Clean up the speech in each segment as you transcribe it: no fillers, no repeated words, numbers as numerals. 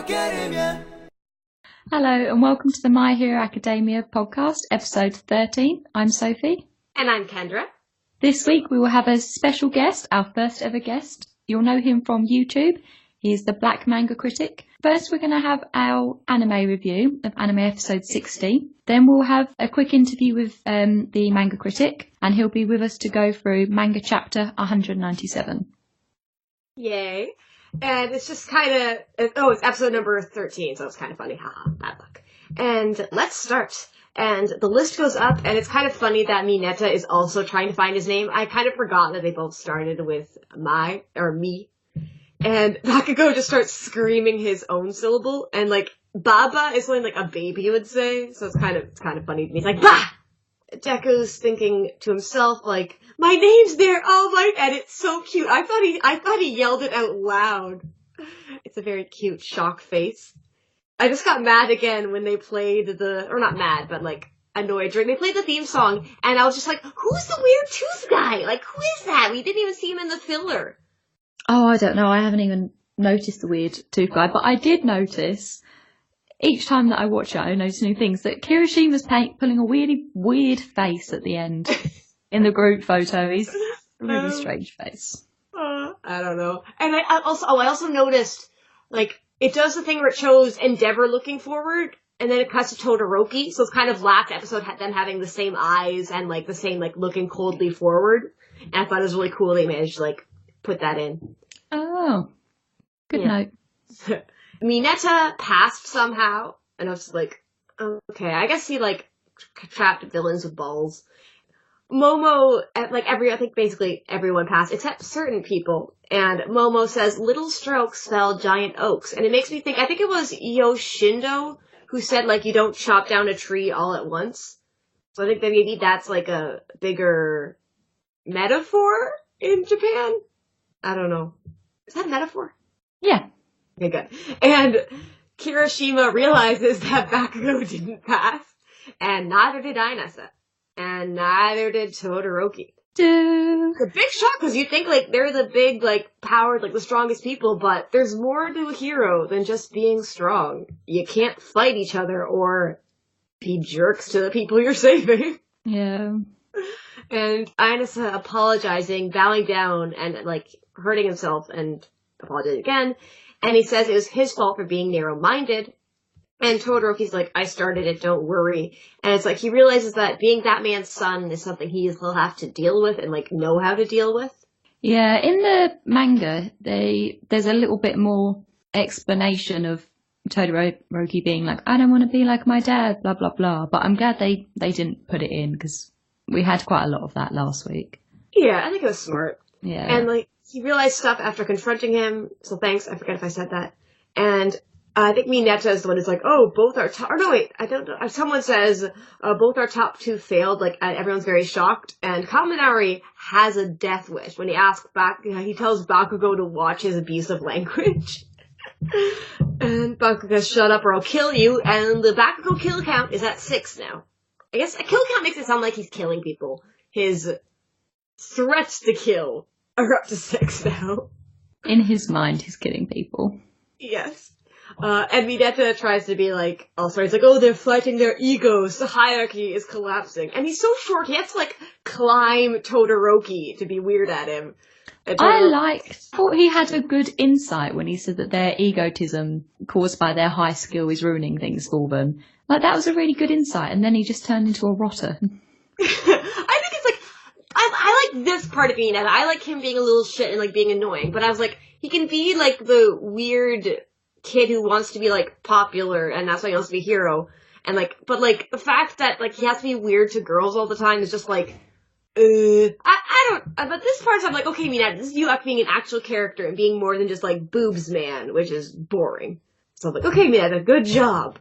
Academia. Hello and welcome to the My Hero Academia podcast, episode 13. I'm Sophie. And I'm Kendra. This week we will have a special guest, our first ever guest. You'll know him from YouTube. He is the Black Manga Critic. First we're going to have our anime review of anime episode 60. Then we'll have a quick interview with the Manga Critic, and he'll be with us to go through manga chapter 197. Yay. And it's just kind of, it's episode number 13, so it's kind of funny. Haha, bad luck. And let's start. And the list goes up, and it's kind of funny that Mineta is also trying to find his name. I kind of forgot that they both started with me. And Bakugo just starts screaming his own syllable, and like, Baba is something like a baby would say, so it's kind of funny to me. He's like, Bah! Deku's thinking to himself, like, my name's there, oh my, and it's so cute. I thought he yelled it out loud. It's a very cute shock face. I just got mad again when they played or not mad, but like, annoyed during they played the theme song, and I was just like, who's the weird tooth guy? Like, who is that? We didn't even see him in the filler. Oh, I don't know. I haven't even noticed the weird tooth guy, but I did notice, each time that I watch it, I notice new things, that Kirishima's pulling a really weird face at the end in the group photo. He's a really strange face. I don't know. And I also noticed, like, it does the thing where it shows Endeavor looking forward, and then it cuts to Todoroki, so it's kind of last episode had them having the same eyes and, like, the same, like, looking coldly forward. And I thought it was really cool they managed to, like, put that in. Oh. Good note. Mineta passed somehow, and I was like, okay, I guess he, like, trapped villains with balls. Momo, like, I think basically everyone passed, except certain people, and Momo says, little strokes fell giant oaks, and it makes me think, I think it was Yoshindo who said, like, you don't chop down a tree all at once. So I think that maybe that's, like, a bigger metaphor in Japan? I don't know. Is that a metaphor? Yeah. Okay, good. And Kirishima realizes that Bakugo didn't pass, and neither did Inasa, and neither did Todoroki. It's a big shock, because you think, like, they're the big, like, powered, like, the strongest people, but there's more to a hero than just being strong. You can't fight each other or be jerks to the people you're saving. Yeah. And Inasa apologizing, bowing down, and, like, hurting himself, and apologizing again. And he says it was his fault for being narrow-minded. And Todoroki's like, I started it, don't worry. And it's like, he realizes that being that man's son is something he'll have to deal with and, like, know how to deal with. Yeah, in the manga, there's a little bit more explanation of Todoroki being like, I don't want to be like my dad, blah, blah, blah. But I'm glad they didn't put it in, because we had quite a lot of that last week. Yeah, I think it was smart. Yeah. And, like, he realized stuff after confronting him, so thanks, I forget if I said that. And I think Mineta is the one who's like, oh, both our top, or no, wait, I don't know, someone says, both our top two failed, like, everyone's very shocked, and Kaminari has a death wish. When he asks he tells Bakugo to watch his abusive language. And Bakugo says, shut up or I'll kill you, and the Bakugo kill count is at 6 now. I guess a kill count makes it sound like he's killing people. His threats to kill are up to 6 now. In his mind, he's killing people. Yes. And Mineta tries to be like, he's like, oh, they're fighting their egos, the hierarchy is collapsing. And he's so short, he has to, like, climb Todoroki to be weird at him. I thought he had a good insight when he said that their egotism caused by their high skill is ruining things for them. Like, that was a really good insight, and then he just turned into a rotter. I think it's like, I like this part of Mineta. I like him being a little shit and, like, being annoying, but I was like, he can be, like, the weird kid who wants to be, like, popular, and that's why he wants to be a hero, and, like, but, like, the fact that, like, he has to be weird to girls all the time is just, like, I don't, but this part I'm like, okay, Mineta, this is you being an actual character and being more than just, like, boobs man, which is boring. So I'm like, okay, Mineta, good job.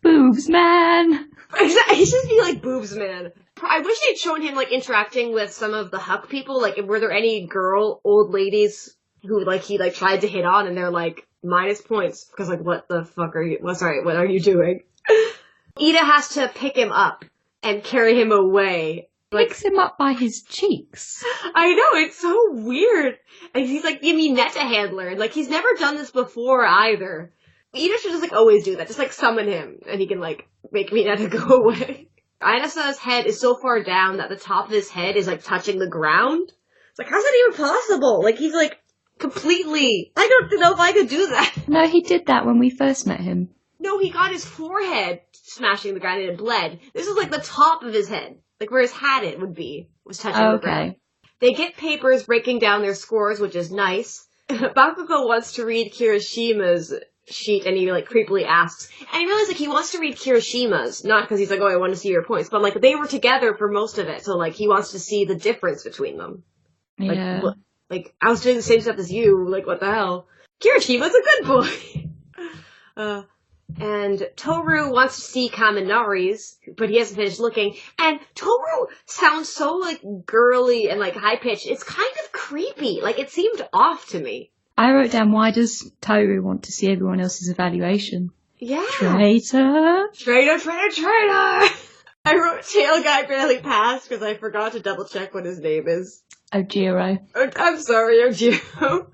Boobs man! Exactly, he should be like boobs man. I wish they'd shown him, like, interacting with some of the Huck people. Like, were there any old ladies who, like, he, like, tried to hit on and they're like, minus points, because, like, what the fuck are you, what are you doing? Ida has to pick him up and carry him away, Picks him up by his cheeks. I know, it's so weird. And he's like the Mineta handler, and like he's never done this before either. Ida should just like always do that, just like summon him, and he can like make Mineta go away. Inasa's head is so far down that the top of his head is like touching the ground. It's like, how's that even possible? Like he's like completely, I don't know if I could do that. No, he did that when we first met him. No, he got his forehead smashing the ground and it bled. This is like the top of his head. Like where his hat it would be, was touching the ground. They get papers breaking down their scores, which is nice. Bakugo wants to read Kirishima's sheet, and he like creepily asks. And he realizes like he wants to read Kirishima's, not because he's like, oh, I want to see your points, but like they were together for most of it, so like he wants to see the difference between them. Yeah. Like I was doing the same stuff as you, like what the hell? Kirishima's a good boy! And Toru wants to see Kaminari's, but he hasn't finished looking. And Toru sounds so, like, girly and, like, high-pitched. It's kind of creepy. Like, it seemed off to me. I wrote down, why does Toru want to see everyone else's evaluation? Yeah. Traitor! Traitor, traitor, traitor! I wrote Tail Guy barely passed because I forgot to double-check what his name is. Ojiro. I'm sorry, Ojiro.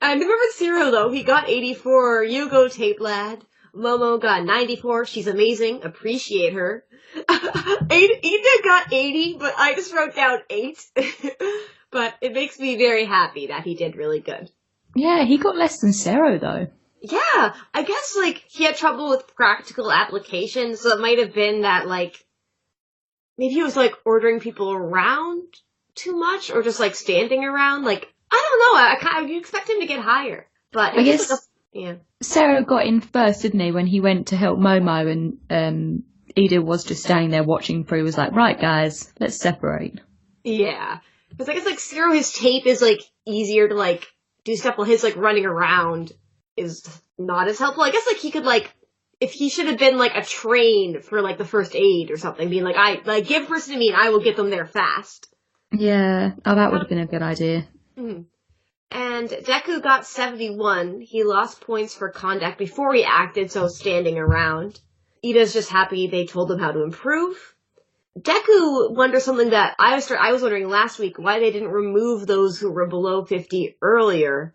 And remember Zero, though. He got 84. You go, Tape Lad. Momo got 94. She's amazing. Appreciate her. Ida got 80, but I just wrote down 8. But it makes me very happy that he did really good. Yeah, he got less than Zero, though. Yeah, I guess, like, he had trouble with practical application, so it might have been that, like, maybe he was, like, ordering people around too much, or just, like, standing around. Like, I don't know, you expect him to get higher. But I guess... Yeah. Sarah got in first, didn't he, when he went to help Momo, and Ida was just standing there watching through, was like, right, guys, let's separate. Yeah. Because I guess, like, Zero, his tape is, like, easier to, like, do stuff while his, like, running around is not as helpful. I guess, like, he could, like, if he should have been, like, a train for, like, the first aid or something, being like, give a person to me and I will get them there fast. Yeah. Oh, that would have been a good idea. Mm-hmm. And Deku got 71. He lost points for conduct before he acted, so standing around. Ida's just happy they told him how to improve. Deku wonders something that I was wondering last week, why they didn't remove those who were below 50 earlier.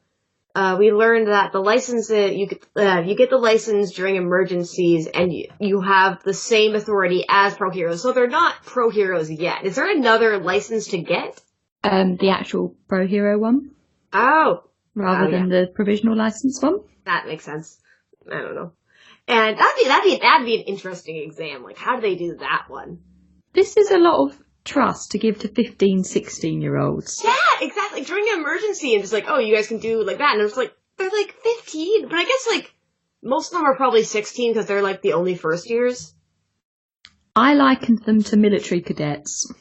We learned that the license, you get the license during emergencies, and you have the same authority as pro heroes, so they're not pro heroes yet. Is there another license to get? The actual pro hero one. Oh. Rather than the provisional license one? That makes sense. I don't know. And that'd be an interesting exam. Like, how do they do that one? This is a lot of trust to give to 15, 16-year-olds. Yeah, exactly. During an emergency, and just like, oh, you guys can do like that. And it's like, they're like 15. But I guess, like, most of them are probably 16 because they're, like, the only first years. I likened them to military cadets.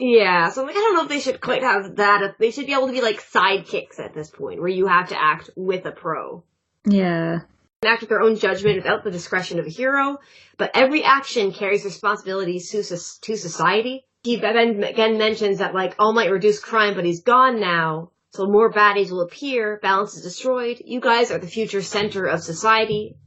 Yeah, so like, I don't know if they should quite have that. They should be able to be like sidekicks at this point, where you have to act with a pro. Yeah. Act with their own judgment without the discretion of a hero, but every action carries responsibilities to society. He then again mentions that like All Might reduced crime, but he's gone now, so more baddies will appear, balance is destroyed. You guys are the future center of society.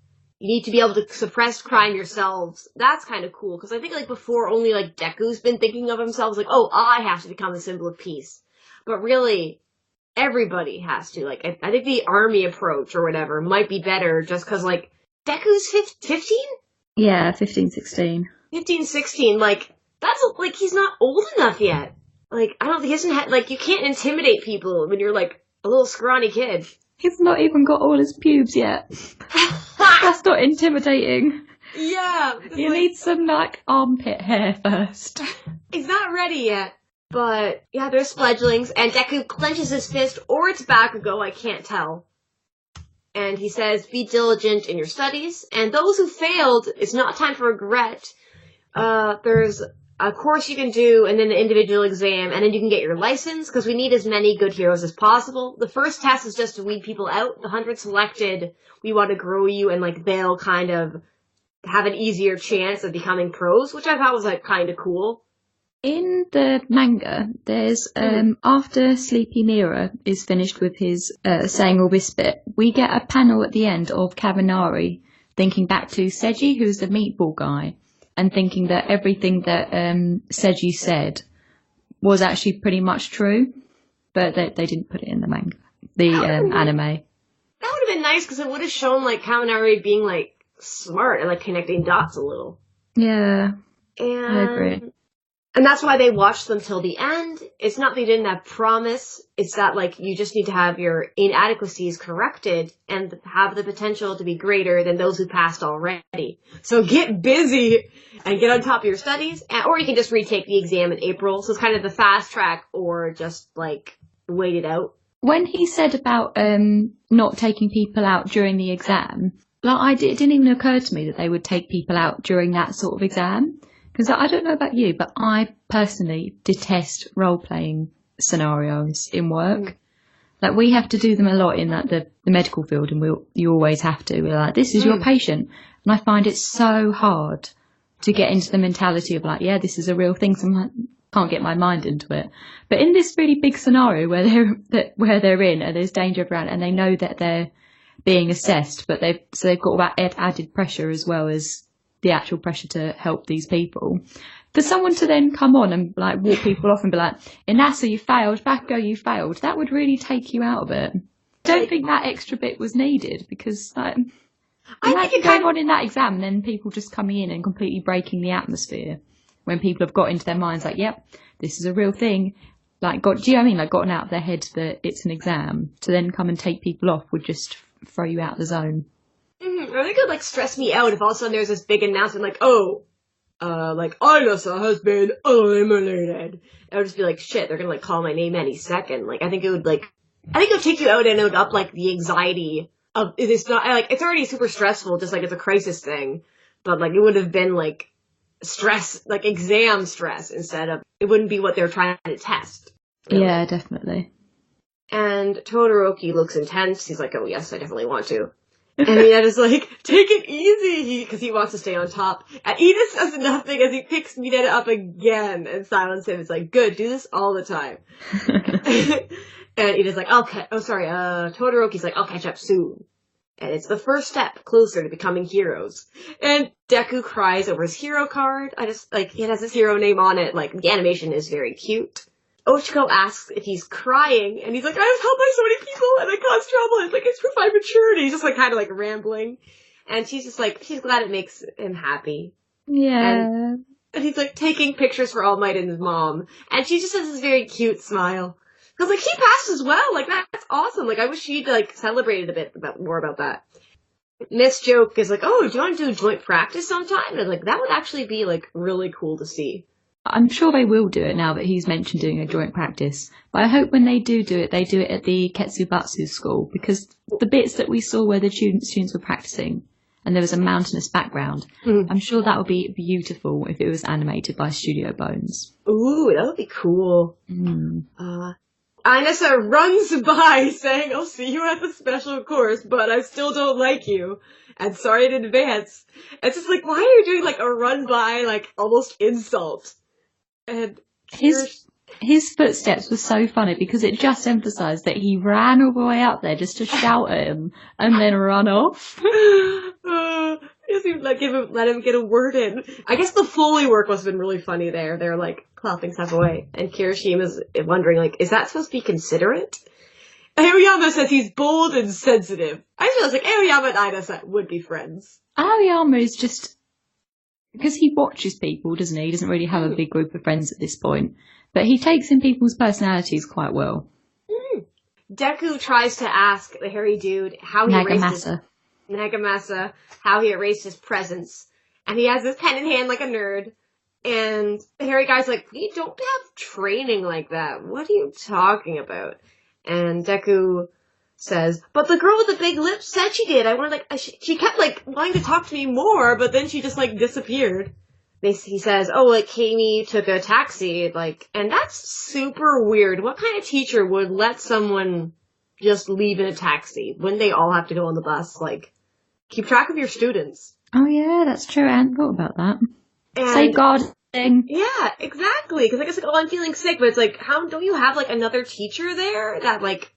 You need to be able to suppress crime yourselves. That's kind of cool, because I think, like, before, only, like, Deku's been thinking of himself, like, oh, I have to become a symbol of peace. But really, everybody has to. Like, I think the army approach, or whatever, might be better, just because, like, Deku's 15? Yeah, 15, 16. 15, 16, like, that's, like, he's not old enough yet. Like, I don't think he hasn't had, like, you can't intimidate people when you're, like, a little scrawny kid. He's not even got all his pubes yet. That's not intimidating. Yeah. You need some, like, armpit hair first. He's not ready yet. But, yeah, there's fledglings, and Deku clenches his fist, or it's Bakugo, I can't tell. And he says, be diligent in your studies, and those who failed, it's not time for regret. There's a course you can do, and then an individual exam, and then you can get your license, because we need as many good heroes as possible. The first test is just to weed people out. The 100 selected, we want to grow you, and, like, they'll kind of have an easier chance of becoming pros, which I thought was, like, kind of cool. In the manga, there's, after Sleepy Mira is finished with his saying all this bit, we get a panel at the end of Kaminari thinking back to Seiji, who's the meatball guy, and thinking that everything that Seiji said was actually pretty much true, but they didn't put it in the manga, anime. That would have been nice because it would have shown like Kaminari being like smart and like connecting dots a little. Yeah, and I agree. And that's why they watched them till the end. It's not they didn't have promise. It's that like you just need to have your inadequacies corrected and have the potential to be greater than those who passed already. So get busy and get on top of your studies, or you can just retake the exam in April. So it's kind of the fast track, or just like wait it out. When he said about not taking people out during the exam, it didn't even occur to me that they would take people out during that sort of exam. Because I don't know about you, but I personally detest role-playing scenarios in work. Like, we have to do them a lot in the medical field, and you always have to. We're like, this is your patient. And I find it so hard to get into the mentality of like, yeah, this is a real thing. So I'm like, can't get my mind into it. But in this really big scenario where they're in and there's danger around, and they know that they're being assessed, but they've got all that added pressure as well as the actual pressure to help these people. For someone to then come on and like walk people off and be like, Inasa, you failed, Bakugo, you failed, that would really take you out of it. I don't think that extra bit was needed, because like, imagine going on in that exam and then people just coming in and completely breaking the atmosphere when people have got into their minds like, yep, this is a real thing. Like, do you know what I mean? Like, gotten out of their head that it's an exam, to then come and take people off would just throw you out of the zone. Or they could, like, stress me out if all of a sudden there's this big announcement, like, Inasa has been eliminated. I would just be like, shit, they're gonna, like, call my name any second. Like, I think it would take you out, and it would up, like, the anxiety of, it's not, like, it's already super stressful, just like it's a crisis thing, but, like, it would have been, like, stress, like, exam stress, instead of, it wouldn't be what they're trying to test. Really. Yeah, definitely. And Todoroki looks intense. He's like, oh, yes, I definitely want to. And Minette is like, take it easy, because he wants to stay on top. And Ida says nothing as he picks Minette up again and silences him. It's like, good, do this all the time. And Ida's like, Todoroki's like, I'll catch up soon. And it's the first step closer to becoming heroes. And Deku cries over his hero card. It has his hero name on it. Like, the animation is very cute. Ochiko asks if he's crying, and he's like, I've helped so many people, and I caused trouble. It's like, it's for my maturity. He's just, like, kind of, like, rambling. And she's just like, she's glad it makes him happy. Yeah. And he's, like, taking pictures for All Might and his mom. And she just has this very cute smile. Because, like, he passed as well. Like, that's awesome. Like, I wish she'd, like, celebrated a bit more about that. Miss Joke is like, oh, do you want to do joint practice sometime? And, like, that would actually be, like, really cool to see. I'm sure they will do it now that he's mentioned doing a joint practice. But I hope when they do it, they do it at the Ketsubatsu school, because the bits that we saw where the students were practicing and there was a mountainous background, I'm sure that would be beautiful if it was animated by Studio Bones. Ooh, that would be cool. Inasa runs by saying, I'll see you at the special course, but I still don't like you. And sorry in advance. It's just like, why are you doing like a run by, like almost insult? And his footsteps were so funny because it just emphasised that he ran all the way up there just to shout at him and then run off. Just even let him get a word in. I guess the Foley work must have been really funny there. They're like clapping stuff away. And Kirishima's wondering, like, is that supposed to be considerate? Aoyama says he's bold and sensitive. I feel like Aoyama and Ida would be friends. Aoyama is just... because he watches people, doesn't he? He doesn't really have a big group of friends at this point. But he takes in people's personalities quite well. Deku tries to ask the hairy dude how he Nagamasa, how he erased his presence. And he has his pen in hand like a nerd. And the hairy guy's like, we don't have training like that. What are you talking about? And Deku says, but the girl with the big lips said she did. She kept, like, wanting to talk to me more, but then she just, like, disappeared. He says, oh, like, Kami took a taxi, like, and that's super weird. What kind of teacher would let someone just leave in a taxi? Wouldn't they all have to go on the bus? Like, keep track of your students. Oh, yeah, that's true. I hadn't thought about that. And safeguarding. Yeah, exactly. Because I guess, like, oh, I'm feeling sick, but it's like, how don't you have, like, another teacher there that, like,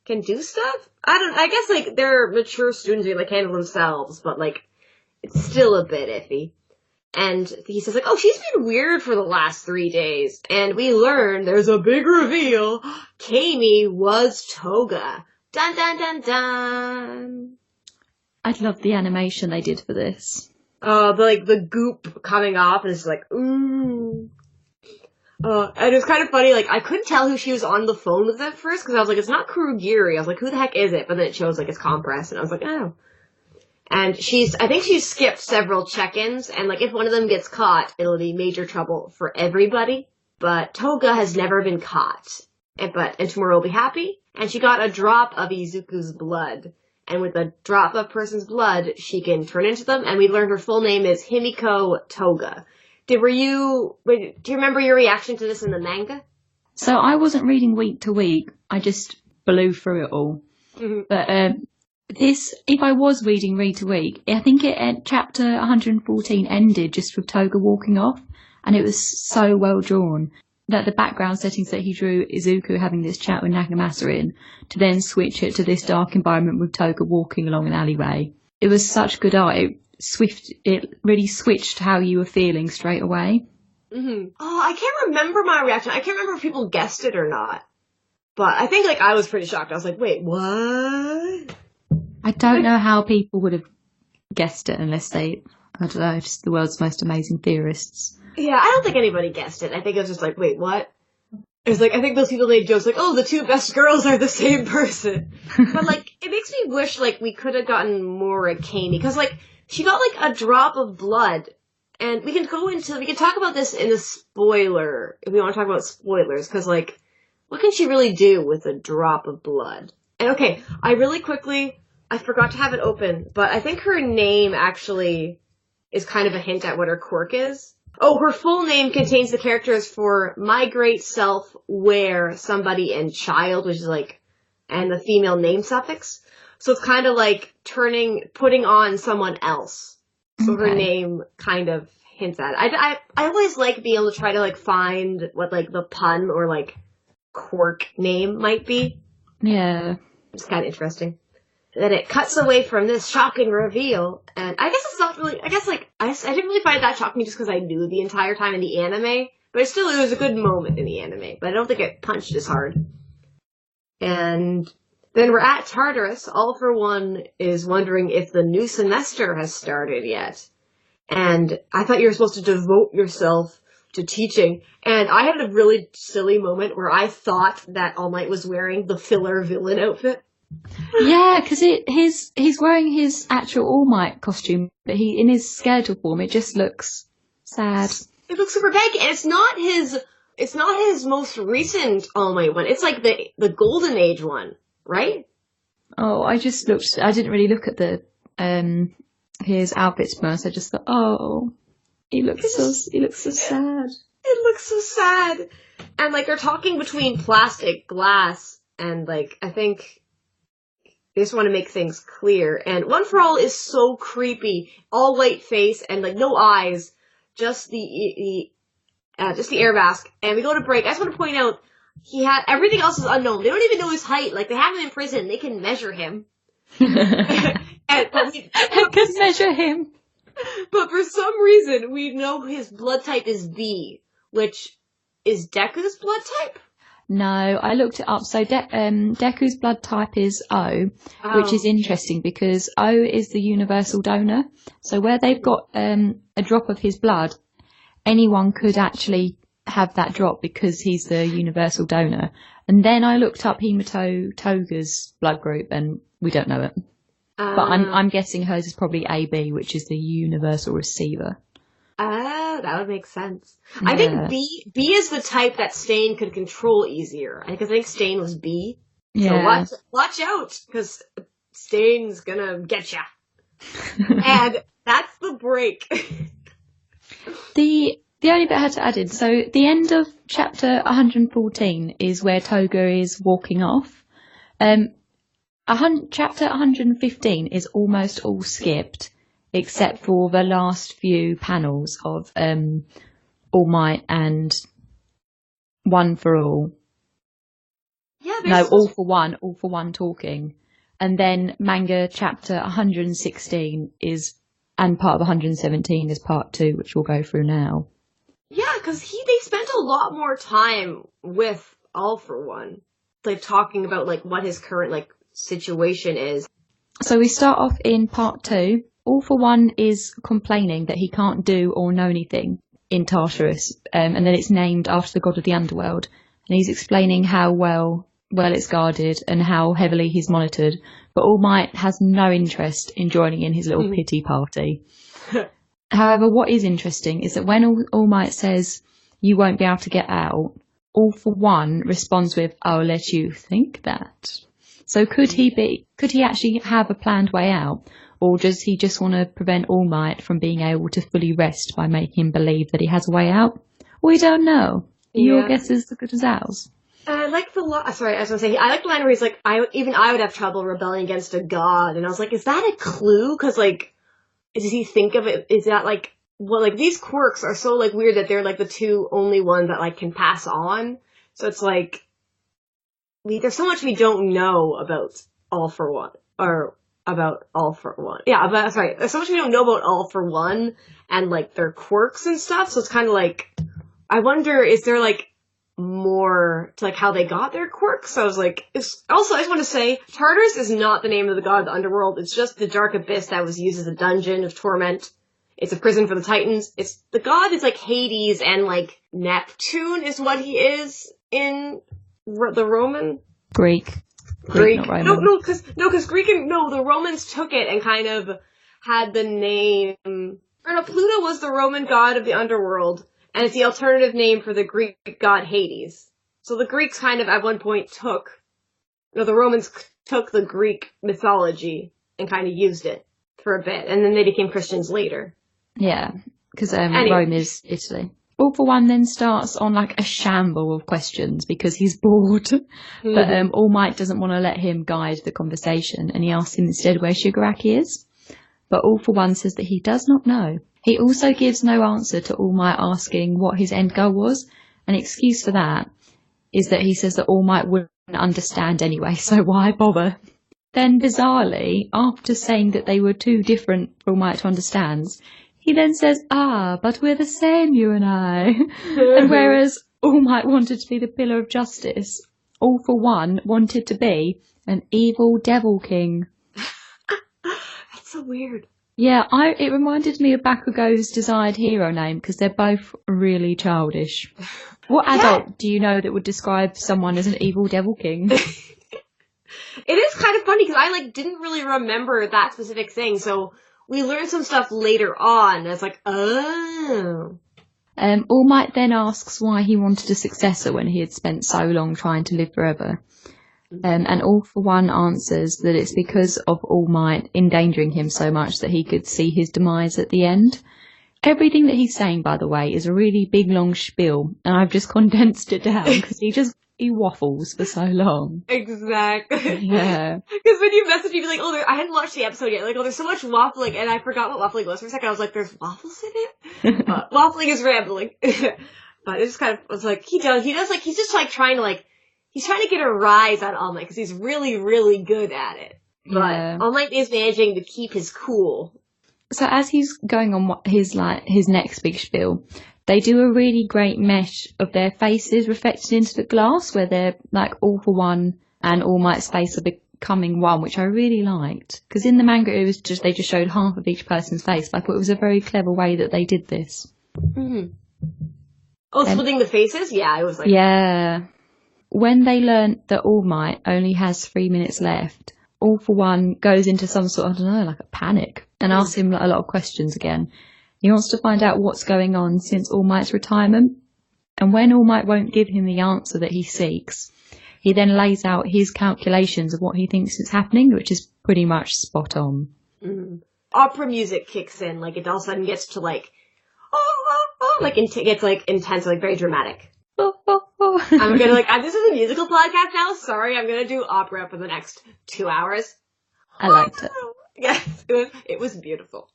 can do stuff? I guess, like, they're mature students who, like, handle themselves, but, like, it's still a bit iffy. And he says, like, oh, she's been weird for the last 3 days. And we learn there's a big reveal. Kami was Toga. Dun dun dun dun. I love the animation they did for this. The goop coming off, and it's like, ooh. And it was kind of funny, like, I couldn't tell who she was on the phone with at first, because I was like, it's not Kurogiri. I was like, who the heck is it? But then it shows, like, it's Compress, and I was like, oh. And I think she's skipped several check-ins, and, like, if one of them gets caught, it'll be major trouble for everybody. But Toga has never been caught. And tomorrow will be happy, and she got a drop of Izuku's blood. And with a drop of person's blood, she can turn into them, and we learned her full name is Himiko Toga. Do you remember your reaction to this in the manga? So I wasn't reading week to week, I just blew through it all. Mm-hmm. But if I was reading week to week, I think chapter 114 ended just with Toga walking off, and it was so well drawn. That the background settings that he drew Izuku having this chat with Nagamasa in, to then switch it to this dark environment with Toga walking along an alleyway. It was such good art. It really switched how you were feeling straight away. Mm-hmm. Oh, I can't remember my reaction. I can't remember if people guessed it or not. But I think, like, I was pretty shocked. I was like, wait, what? I don't know how people would have guessed it unless I don't know, just the world's most amazing theorists. Yeah, I don't think anybody guessed it. I think it was just like, wait, what? It was like, I think those people made jokes like, oh, the two best girls are the same person. But, like, it makes me wish, like, we could have gotten more of Kami. Because, like, she got, like, a drop of blood. And we can talk about this in a spoiler, if we want to talk about spoilers. Because, like, what can she really do with a drop of blood? And, okay, I forgot to have it open, but I think her name actually is kind of a hint at what her quirk is. Oh, her full name contains the characters for my great self, where, somebody, and child, which is like, and the female name suffix. So it's kind of like putting on someone else. So okay. Her name kind of hints at it. I always like being able to try to like find what like the pun or like quirk name might be. Yeah. It's kind of interesting. Then it cuts away from this shocking reveal, and I guess it's not really, I didn't really find it that shocking just because I knew the entire time in the anime, but it was a good moment in the anime, but I don't think it punched as hard. And then we're at Tartarus. All for One is wondering if the new semester has started yet. And I thought you were supposed to devote yourself to teaching, and I had a really silly moment where I thought that All Might was wearing the filler villain outfit. Yeah, because he's wearing his actual All Might costume, but in his skeletal form, it just looks sad. It looks super baggy, and it's not his most recent All Might one. It's like the Golden Age one, right? Oh, I didn't really look at his outfits first. I just thought, oh, he looks so sad. It looks so sad, and like they're talking between plastic, glass, and like I think. They just want to make things clear. And One for All is so creepy. All white face and like no eyes. Just the air mask. And we go to break. I just want to point out everything else is unknown. They don't even know his height. Like they have him in prison. They can measure him. They can measure him. But for some reason we know his blood type is B, which is Deku's blood type. No, I looked it up. So Deku's blood type is O, which is interesting because O is the universal donor. So where they've got a drop of his blood, anyone could actually have that drop because he's the universal donor. And then I looked up Himiko Toga's blood group, and we don't know it. But I'm guessing hers is probably AB, which is the universal receiver. Oh, that would make sense. Yeah. I think B is the type that Stain could control easier. Because I think Stain was B. Yeah. So watch out, because Stain's gonna get ya. And that's the break. The only bit I had to add in, so the end of chapter 114 is where Toga is walking off. Chapter 115 is almost all skipped, except for the last few panels of All Might and One for All. Yeah, no, All for One talking. And then manga chapter 116 is And part of 117 is part 2, which we'll go through now. Yeah, because they spent a lot more time with All For One, like talking about like what his current like situation is. So we start off in part 2. All For One is complaining that he can't do or know anything in Tartarus, and then it's named after the god of the underworld. And he's explaining how well it's guarded and how heavily he's monitored. But All Might has no interest in joining in his little pity party. However, what is interesting is that when All Might says, "You won't be able to get out," All For One responds with, "I'll let you think that." So could he actually have a planned way out? Or does he just want to prevent All Might from being able to fully rest by making him believe that he has a way out? We don't know. Your guess is as good as ours. I like the sorry, I was gonna say, I like the line where he's like, I would have trouble rebelling against a god, and I was like, is that a clue? Because like, does he think of it? Is that like, well, like these quirks are so like weird that they're like the two only ones that like can pass on. So it's like, there's so much we don't know about All For One, or about All For One. Yeah, there's so much we don't know about All For One and like their quirks and stuff. So it's kind of like, I wonder, is there like more to like how they got their quirks? So I was like, also I just want to say, Tartarus is not the name of the god of the underworld. It's just the dark abyss that was used as a dungeon of torment. It's a prison for the Titans. It's the god is like Hades, and like Neptune is what he is in the Roman Greek, not Roman. Because the Romans took it and kind of had the name. Or no, Pluto was the Roman god of the underworld. And it's the alternative name for the Greek god Hades. So the Greeks kind of at one point the Romans took the Greek mythology and kind of used it for a bit. And then they became Christians later. Yeah, because Rome is Italy. All For One then starts on like a shamble of questions because he's bored. Mm-hmm. But All Might doesn't want to let him guide the conversation, and he asks him instead where Shigaraki is. But All For One says that he does not know. He also gives no answer to All Might asking what his end goal was. An excuse for that is that he says that All Might wouldn't understand anyway, so why bother? Then, bizarrely, after saying that they were too different for All Might to understand, he then says, but we're the same, you and I. And whereas All Might wanted to be the pillar of justice, All For One wanted to be an evil devil king. That's so weird. Yeah, it reminded me of Bakugo's desired hero name because they're both really childish. What adult do you know that would describe someone as an evil devil king? It is kind of funny because I like didn't really remember that specific thing, so we learned some stuff later on. And it's like, oh. All Might then asks why he wanted a successor when he had spent so long trying to live forever. And All For One answers that it's because of All Might endangering him so much that he could see his demise at the end. Everything that he's saying, by the way, is a really big long spiel, and I've just condensed it down because he waffles for so long. Exactly. Yeah. Because when you message me, you're like, I hadn't watched the episode yet. Like, there's so much waffling, and I forgot what waffling was for a second. I was like, there's waffles in it? Waffling is rambling. But it's just kind of, I was like, he does, like, he's just like trying to like, he's trying to get a rise on All Might because he's really, really good at it. But All Might is managing to keep his cool. So as he's going on his next big spiel, they do a really great mesh of their faces reflected into the glass where they're like All For One and All Might's face are becoming one, which I really liked. Because in the manga it was they just showed half of each person's face. But I thought it was a very clever way that they did this. Mm-hmm. Oh, splitting the faces? Yeah, it was like... Yeah. When they learnt that All Might only has 3 minutes left, All For One goes into some sort of, I don't know, like a panic and asks him a lot of questions again. He wants to find out what's going on since All Might's retirement. And when All Might won't give him the answer that he seeks, he then lays out his calculations of what he thinks is happening, which is pretty much spot on. Mm-hmm. Opera music kicks in, like it all of a sudden gets to like, like it gets like intense, like very dramatic. I'm gonna like, this is a musical podcast now. Sorry, I'm gonna do opera for the next 2 hours. I liked it. Yes, it was beautiful.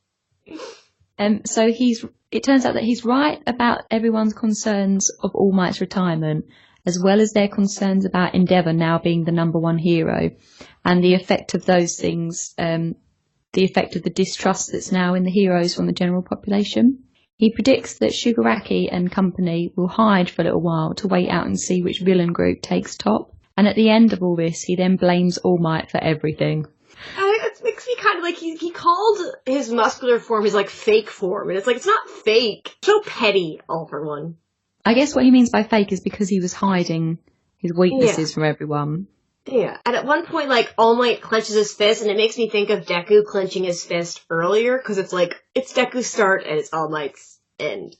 So it turns out that he's right about everyone's concerns of All Might's retirement, as well as their concerns about Endeavour now being the #1 hero, and the effect of those things the effect of the distrust that's now in the heroes from the general population. He predicts that Shigaraki and company will hide for a little while to wait out and see which villain group takes top. And at the end of all this, he then blames All Might for everything. It makes me kind of like, he called his muscular form his, like, fake form. And it's like, it's not fake. So petty, all for one. I guess what he means by fake is because he was hiding his weaknesses from everyone. Yeah, and at one point, like, All Might clenches his fist, and it makes me think of Deku clenching his fist earlier, because it's like, it's Deku's start, and it's All Might's end.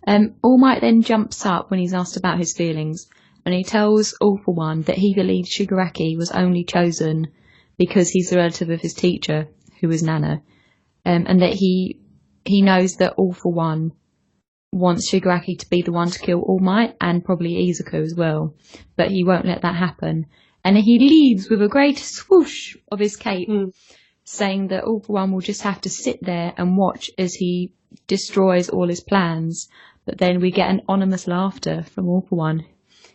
All Might then jumps up when he's asked about his feelings, and he tells All for One that he believes Shigaraki was only chosen because he's the relative of his teacher, who was Nana, and that he knows that All for One wants Shigaraki to be the one to kill All Might, and probably Izuku as well, but he won't let that happen. And he leads with a great swoosh of his cape, saying that All for One will just have to sit there and watch as he destroys all his plans. But then we get an ominous laughter from All for One,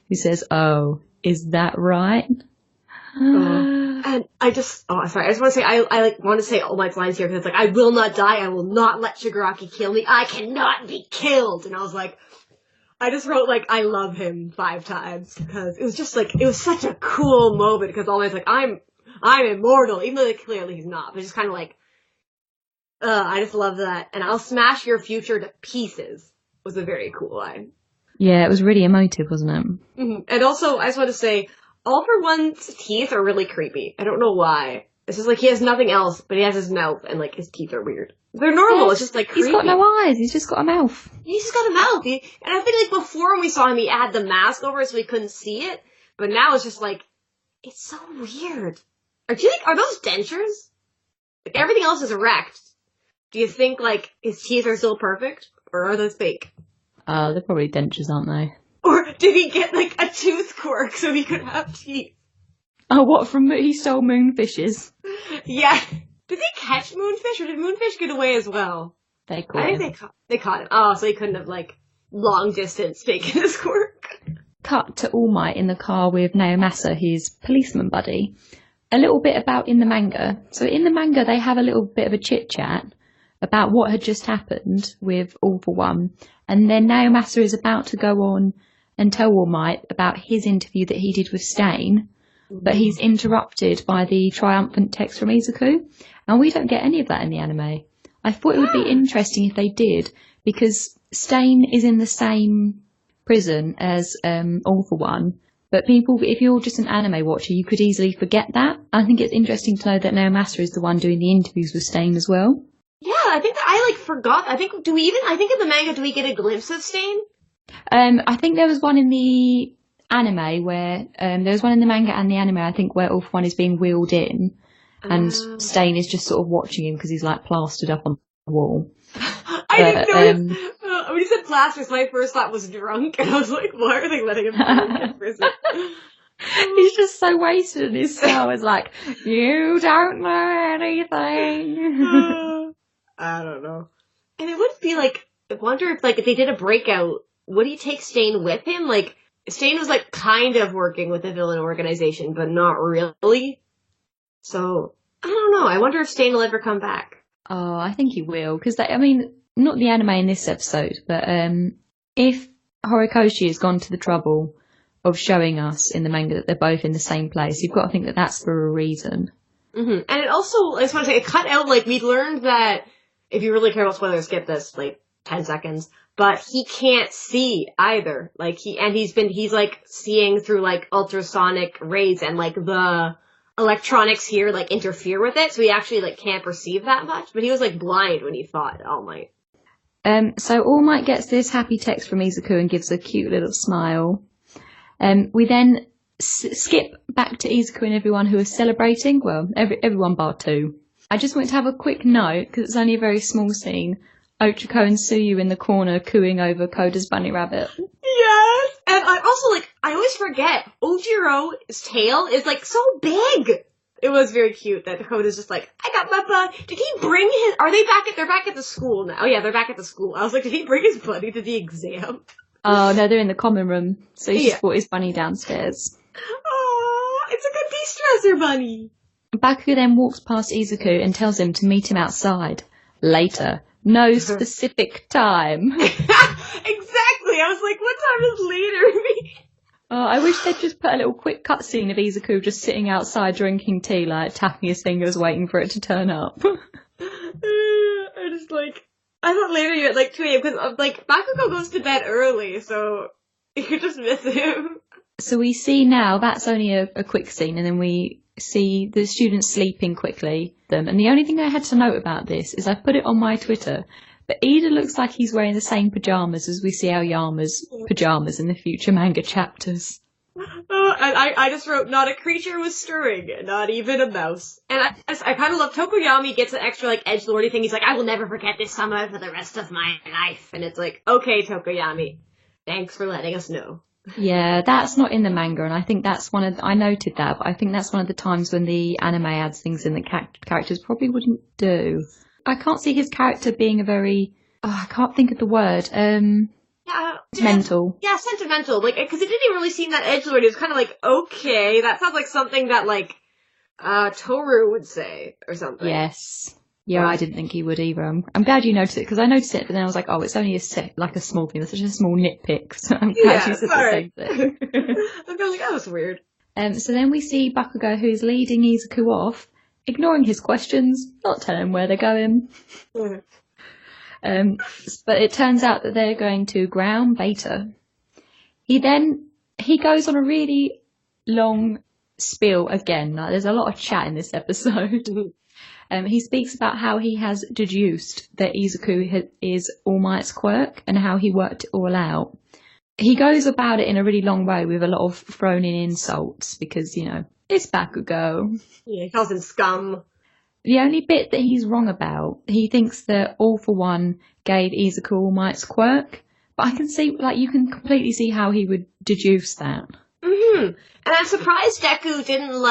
who says, "Oh, is that right?" And I just want to say, I want to say All Might's lines here, because it's like, I will not die, I will not let Shigaraki kill me, I cannot be killed! And I was like, I just wrote, like, I love him 5 times, because it was just, like, it was such a cool moment, because All Might's like, I'm immortal, even though like, clearly he's not, but it's just kind of like, I just love that. And I'll smash your future to pieces was a very cool line. Yeah, it was really emotive, wasn't it? Mm-hmm. And also, I just want to say, All for One's teeth are really creepy. I don't know why. It's just like he has nothing else, but he has his mouth, and like his teeth are weird. They're normal, yes, it's just like creepy. He's got no eyes, he's just got a mouth. He's just got a mouth. And I think like before when we saw him, he had the mask over it so we couldn't see it. But now it's just like, it's so weird. Are those dentures? Like everything else is erect. Do you think like his teeth are still perfect? Or are those fake? They're probably dentures, aren't they? Or did he get like a tooth quirk so he could have teeth? Oh, what, he stole moonfishes? Yeah. Did they catch moonfish, or did moonfish get away as well? They caught him. I think they caught him. Oh, so he couldn't have, like, long distance taken his quirk. Cut to All Might in the car with Naomasa, his policeman buddy. A little bit about in the manga. So in the manga, they have a little bit of a chit-chat about what had just happened with All for One. And then Naomasa is about to go on and tell All Might about his interview that he did with Stain. But he's interrupted by the triumphant text from Izuku, and we don't get any of that in the anime. I thought it would be interesting if they did, because Stain is in the same prison as All for One, but people, if you're just an anime watcher, you could easily forget that. I think it's interesting to know that Naomasa is the one doing the interviews with Stain as well. Yeah, I think that I forgot. I think in the manga, do we get a glimpse of Stain? I think there was one in the anime where there was one in the manga and the anime, I think, where All for One is being wheeled in, and Stain is just sort of watching him because he's like plastered up on the wall. I didn't know. When you said plastered, my first thought was drunk, and I was like, why are they letting him in prison? He's just so wasted, and his cell is like, you don't know anything. I don't know. And it would be like, I wonder if if they did a breakout, would he take Stain with him? Like, Stain was kind of working with the villain organization, but not really. So, I don't know. I wonder if Stain will ever come back. Oh, I think he will, because not the anime in this episode, but if Horikoshi has gone to the trouble of showing us in the manga that they're both in the same place, you've got to think that that's for a reason. Mm-hmm. And it also, I just want to say, it cut out, we learned that, if you really care about spoilers, skip this, 10 seconds. But he can't see either. He's seeing through ultrasonic rays, and the electronics here interfere with it, so he actually can't perceive that much. But he was blind when he fought All Might. So All Might gets this happy text from Izuku and gives a cute little smile. We then skip back to Izuku and everyone who is celebrating. Well, everyone bar 2. I just want to have a quick note, because it's only a very small scene. Ochako and Tsuyu in the corner cooing over Koda's bunny rabbit. Yes! And I also, I always forget, Ojiro's tail is, so big! It was very cute that Koda's just I got my bunny. Did he bring his, they're back at the school now. Oh yeah, they're back at the school. I was like, did he bring his bunny to the exam? Oh no, they're in the common room. So he just brought his bunny downstairs. Oh, it's a good de-stressor bunny. Bakugo then walks past Izuku and tells him to meet him outside. Later. No specific time. Exactly. I was like, what time is later? I wish they'd just put a little quick cutscene of Izuku just sitting outside drinking tea, like tapping his fingers, waiting for it to turn up. I just like, I thought later you at like 2 a.m. because like Bakugo goes to bed early, so you could just miss him. So we see now that's only a quick scene, and then we see the students sleeping quickly. And the only thing I had to note about this is I put it on my Twitter. But Ida looks like he's wearing the same pyjamas as we see Aoyama's pyjamas in the future manga chapters. Oh, and I just wrote, not a creature was stirring, not even a mouse. And I kind of love Tokoyami gets an extra, like, edgelordy thing. He's like, I will never forget this summer for the rest of my life. And it's like, okay, Tokoyami, thanks for letting us know. Yeah, that's not in the manga, and I think that's I noted that, but I think that's one of the times when the anime adds things in that characters probably wouldn't do. I can't see his character being a very, I can't think of the word, mental. Yeah, sentimental. Like, because it didn't even really seem that edgelord. It was kind of like, okay, that sounds like something that, like, Toru would say, or something. Yes. Yeah, I didn't think he would either. I'm glad you noticed it, because I noticed it, but then I was like, oh, it's only a small thing. It's such a small nitpick, so I'm glad you said the same thing. I was like, that was weird. So then we see Bakugo, who's leading Izuku off, ignoring his questions, not telling him where they're going. But it turns out that they're going to ground Beta. He goes on a really long spiel again. Like, there's a lot of chat in this episode. He speaks about how he has deduced that Izuku is All Might's quirk and how he worked it all out. He goes about it in a really long way with a lot of thrown in insults because, it's Bakugo. Yeah, he calls him scum. The only bit that he's wrong about, he thinks that All For One gave Izuku All Might's quirk, but I can see, you can completely see how he would deduce that. Mm-hmm. And I'm surprised Deku didn't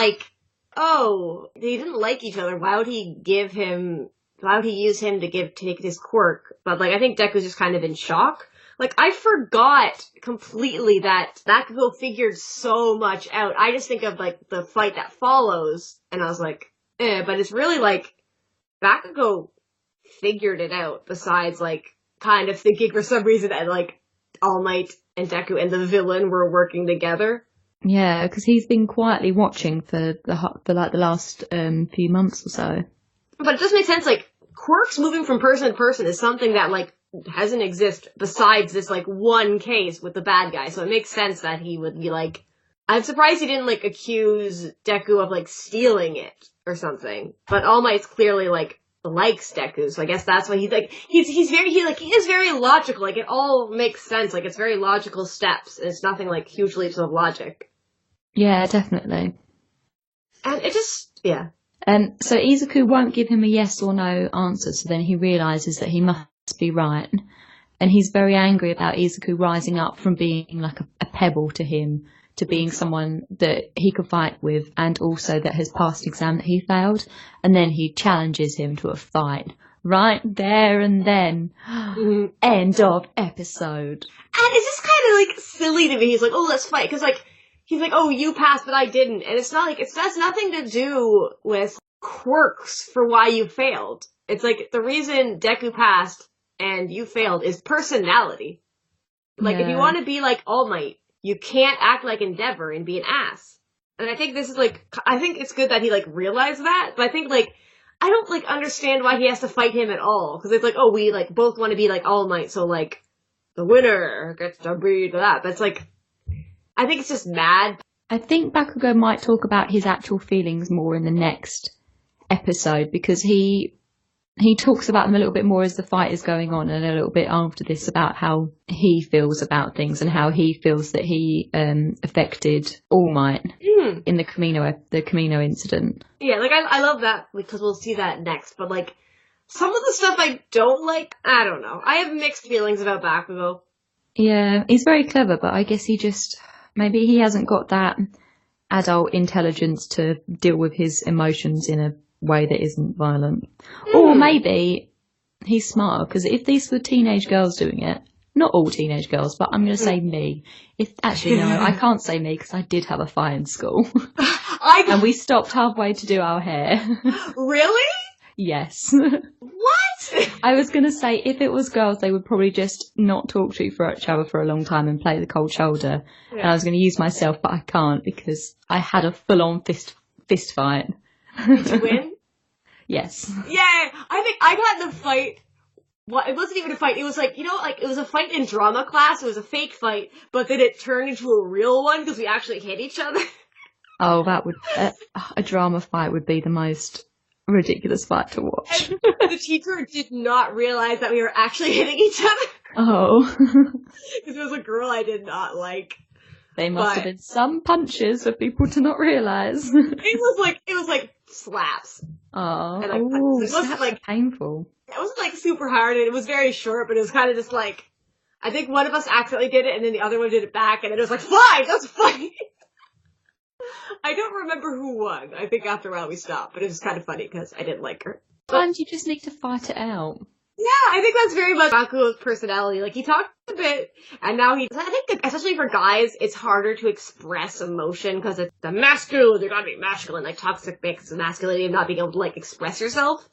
they didn't like each other. Why would he use him to take his quirk? But, I think Deku's just kind of in shock. I forgot completely that Bakugo figured so much out. I just think of, the fight that follows, and I was like, but it's really, Bakugo figured it out, besides, kind of thinking for some reason that, All Might and Deku and the villain were working together. Yeah, because he's been quietly watching for the last few months or so. But it does make sense, quirks moving from person to person is something that, hasn't existed besides this, one case with the bad guy. So it makes sense that he would be I'm surprised he didn't, accuse Deku of, stealing it or something. But All Might's clearly, likes Deku, so I guess that's why he is very logical. It all makes sense. It's very logical steps, and it's nothing huge leaps of logic. Yeah, definitely. And it just, yeah. So Izuku won't give him a yes or no answer, so then he realises that he must be right. And he's very angry about Izuku rising up from being a pebble to him to being someone that he could fight with, and also that has passed an exam that he failed. And then he challenges him to a fight. Right there and then. End of episode. And it's just kind of silly to me. He's like, oh, let's fight. Because he's like, oh, you passed, but I didn't. And it's not it has nothing to do with quirks for why you failed. It's the reason Deku passed and you failed is personality. If you want to be like All Might, you can't act like Endeavor and be an ass. And I think this is I think it's good that he realized that, but I think I don't understand why he has to fight him at all. Cause it's oh, we both want to be All Might, so the winner gets to be that. But it's I think it's just mad. I think Bakugo might talk about his actual feelings more in the next episode, because he talks about them a little bit more as the fight is going on, and a little bit after this about how he feels about things and how he feels that he affected All Might in the Camino incident. Yeah, I love that, because we'll see that next. But some of the stuff I don't like, I don't know. I have mixed feelings about Bakugo. Yeah, he's very clever, but I guess maybe he hasn't got that adult intelligence to deal with his emotions in a way that isn't violent. Or maybe he's smarter, because if these were teenage girls doing it, not all teenage girls, but I'm going to say me. No, I can't say me, because I did have a fight in school. And we stopped halfway to do our hair. Really? Yes. What? I was going to say, if it was girls, they would probably just not talk to each other for a long time and play the cold shoulder. Yeah. And I was going to use myself, but I can't because I had a full-on fist fight. Did you win? Yes. Yeah, I think I got in the fight. Well, it wasn't even a fight. It was like, it was a fight in drama class. It was a fake fight, but then it turned into a real one because we actually hit each other. Oh, that would a drama fight would be the most ridiculous fight to watch. And the teacher did not realize that we were actually hitting each other. Oh. Because it was a girl I did not like. They must have been some punches for people to not realise. It was like slaps. Oh, and, it wasn't like painful. It wasn't like super hard, and it was very short, but it was kind of just like, I think one of us accidentally did it, and then the other one did it back, and then it was like, fine, that's fine. I don't remember who won. I think after a while we stopped, but it was kind of funny because I didn't like her. Sometimes you just need to fight it out. Yeah, I think that's very much Bakugo's personality. Like, he talked a bit, and now I think, especially for guys, it's harder to express emotion because it's the masculine, you gotta be masculine, like, toxic mix of masculinity and not being able to, like, express yourself.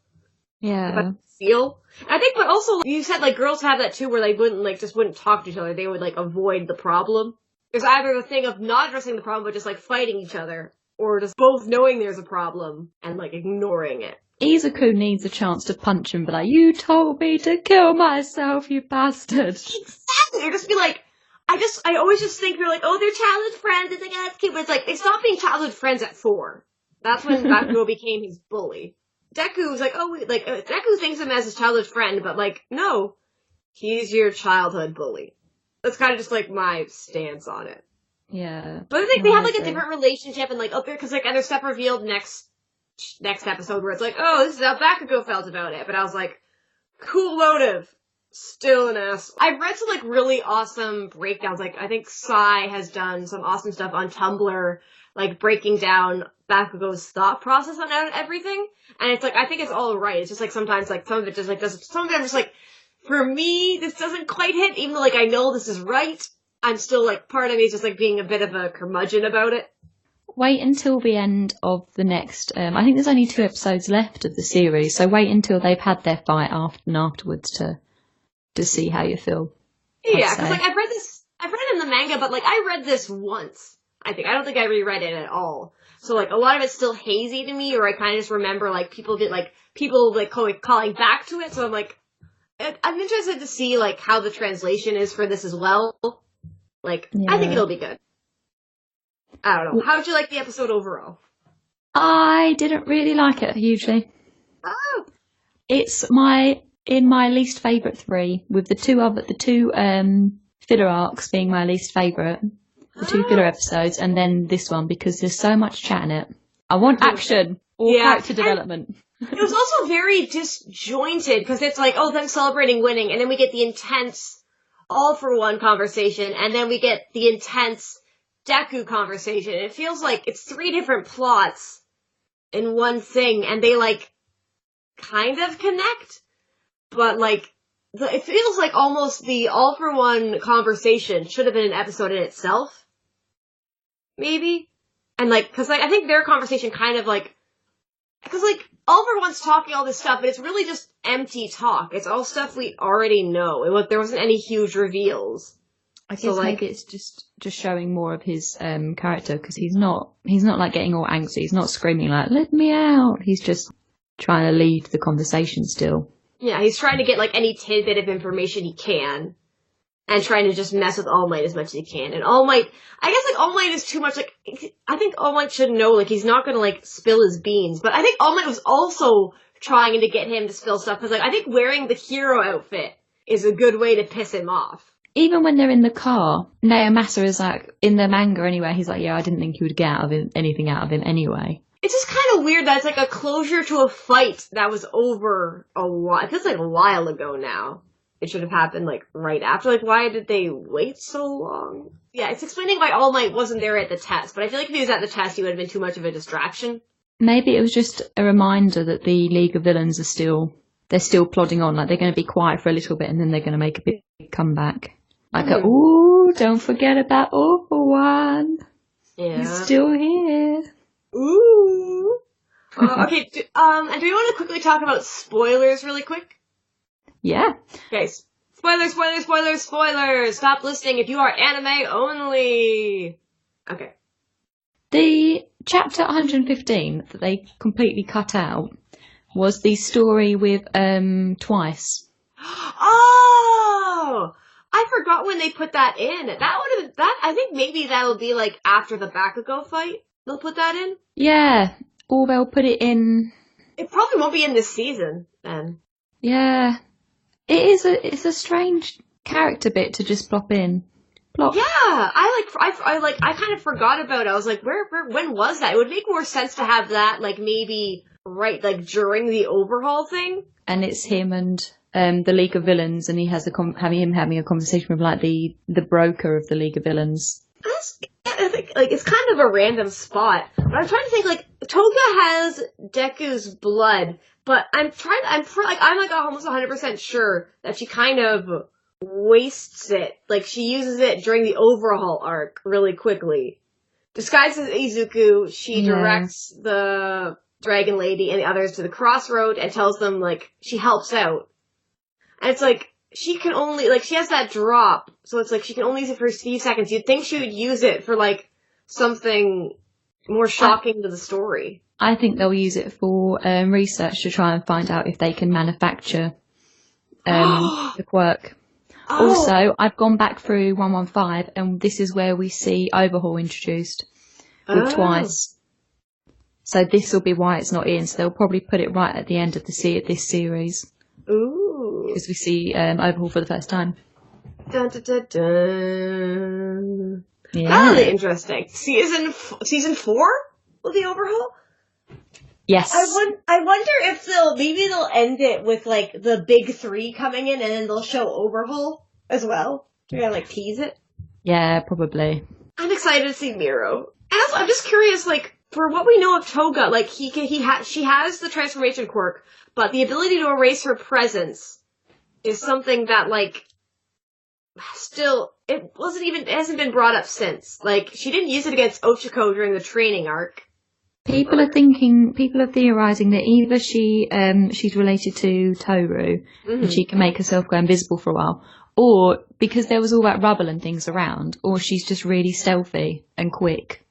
Yeah. Feel. I think, but also, you said, like, girls have that too, where they wouldn't, like, just wouldn't talk to each other. They would, like, avoid the problem. There's either the thing of not addressing the problem, but just, like, fighting each other, or just both knowing there's a problem and, like, ignoring it. Izuku needs a chance to punch him, but like, you told me to kill myself, you bastard. Exactly. Or just be like, I always just think they're like, oh, they're childhood friends. It's like, oh, that's cute. But it's like, they stopped being childhood friends at 4. That's when Bakugo became his bully. Deku was like, Deku thinks of him as his childhood friend, but like, no, he's your childhood bully. That's kind of just like my stance on it. Yeah. But I think they have like a different relationship and like, because like, and their stuff revealed next episode where it's like, oh, this is how Bakugo felt about it. But I was like, cool motive. Still an ass. I've read some like really awesome breakdowns. Like, I think Sai has done some awesome stuff on Tumblr, like breaking down Bakugo's thought process on everything. And it's like, I think it's all right. It's just like sometimes like some of it just like doesn't, some of it I'm just like, for me, this doesn't quite hit, even though like I know this is right. I'm still like, part of me is just like being a bit of a curmudgeon about it. Wait until the end of the next, I think there's only 2 episodes left of the series, so wait until they've had their fight afterwards to see how you feel. Yeah, because like I've read it in the manga, but like I read this once, I think. I don't think I reread it at all. So like a lot of it's still hazy to me, or I kind of just remember like people calling back to it, so I'm like, I'm interested to see like how the translation is for this as well. Like, yeah. I think it'll be good. I don't know. How did you like the episode overall? I didn't really like it hugely. Oh. It's in my least favourite 3, with the two filler arcs being my least favourite, the 2 filler episodes, and then this one because there's so much chat in it. I want action or character development. It was also very disjointed because it's like, oh, them celebrating winning, and then we get the intense all for one conversation, and then we get the intense Deku conversation. It feels like it's 3 different plots in one thing, and they like kind of connect, but like it feels like almost the all for one conversation should have been an episode in itself, maybe. And like, because like I think their conversation kind of like, because like all for one's talking all this stuff, but it's really just empty talk. It's all stuff we already know. There wasn't any huge reveals. I guess maybe it's just showing more of his character, because he's not like getting all angsty. He's not screaming like, let me out. He's just trying to lead the conversation still. Yeah, he's trying to get like any tidbit of information he can, and trying to just mess with All Might as much as he can. And All Might, I guess like All Might is too much, like, I think All Might should know, like, he's not gonna like spill his beans. But I think All Might was also trying to get him to spill stuff, because like I think wearing the hero outfit is a good way to piss him off. Even when they're in the car, Naomasa is like, in the manga anyway, he's like, yeah, I didn't think he would get anything out of him anyway. It's just kind of weird that it's like a closure to a fight that was over a while. It feels like a while ago now. It should have happened like right after. Like, why did they wait so long? Yeah, it's explaining why All Might wasn't there at the test, but I feel like if he was at the test, he would have been too much of a distraction. Maybe it was just a reminder that the League of Villains are still plodding on. Like, they're going to be quiet for a little bit and then they're going to make a big comeback. Like, ooh, don't forget about All for One. Yeah. He's still here. Ooh. Okay, and do we want to quickly talk about spoilers really quick? Yeah. Okay, spoilers! Stop listening if you are anime only! Okay. The chapter 115 that they completely cut out was the story with Twice. Oh! I forgot when they put that in. That would have that. I think maybe that'll be like after the Bakugo fight. They'll put that in. Yeah, or they'll put it in. It probably won't be in this season then. Yeah, it's a strange character bit to just plop in. Plop. Yeah, I kind of forgot about it. I was like, when was that? It would make more sense to have that like maybe right like during the overhaul thing. And it's him and the League of Villains, and he has having a conversation with like the broker of the League of Villains. I think like it's kind of a random spot. But I'm trying to think like Toga has Deku's blood, but I'm almost 100% sure that she kind of wastes it. Like she uses it during the overhaul arc really quickly. Disguised as Izuku, she directs the Dragon Lady and the others to the crossroad and tells them like she helps out. And it's like, she can only, like, she has that drop, so it's like she can only use it for a few seconds. You'd think she would use it for, like, something more shocking to the story. I think they'll use it for research to try and find out if they can manufacture the quirk. Oh. Also, I've gone back through 115, and this is where we see Overhaul introduced with Twice. So this will be why it's not in, so they'll probably put it right at the end of this series. Ooh. Because we see Overhaul for the first time. Dun, dun, dun, dun. Yeah. That'll be interesting. Season 4 will be Overhaul? Yes. I wonder if they'll end it with like the big 3 coming in and then they'll show Overhaul as well. They're gonna like tease it. Yeah, probably. I'm excited to see Miro. And also, I'm just curious, like, for what we know of Toga, like, she has the transformation quirk, but the ability to erase her presence is something that, like, still, it hasn't been brought up since. Like, she didn't use it against Ochako during the training arc. People are theorizing that either she's related to Toru, and she can make herself go invisible for a while, or because there was all that rubble and things around, or she's just really stealthy and quick,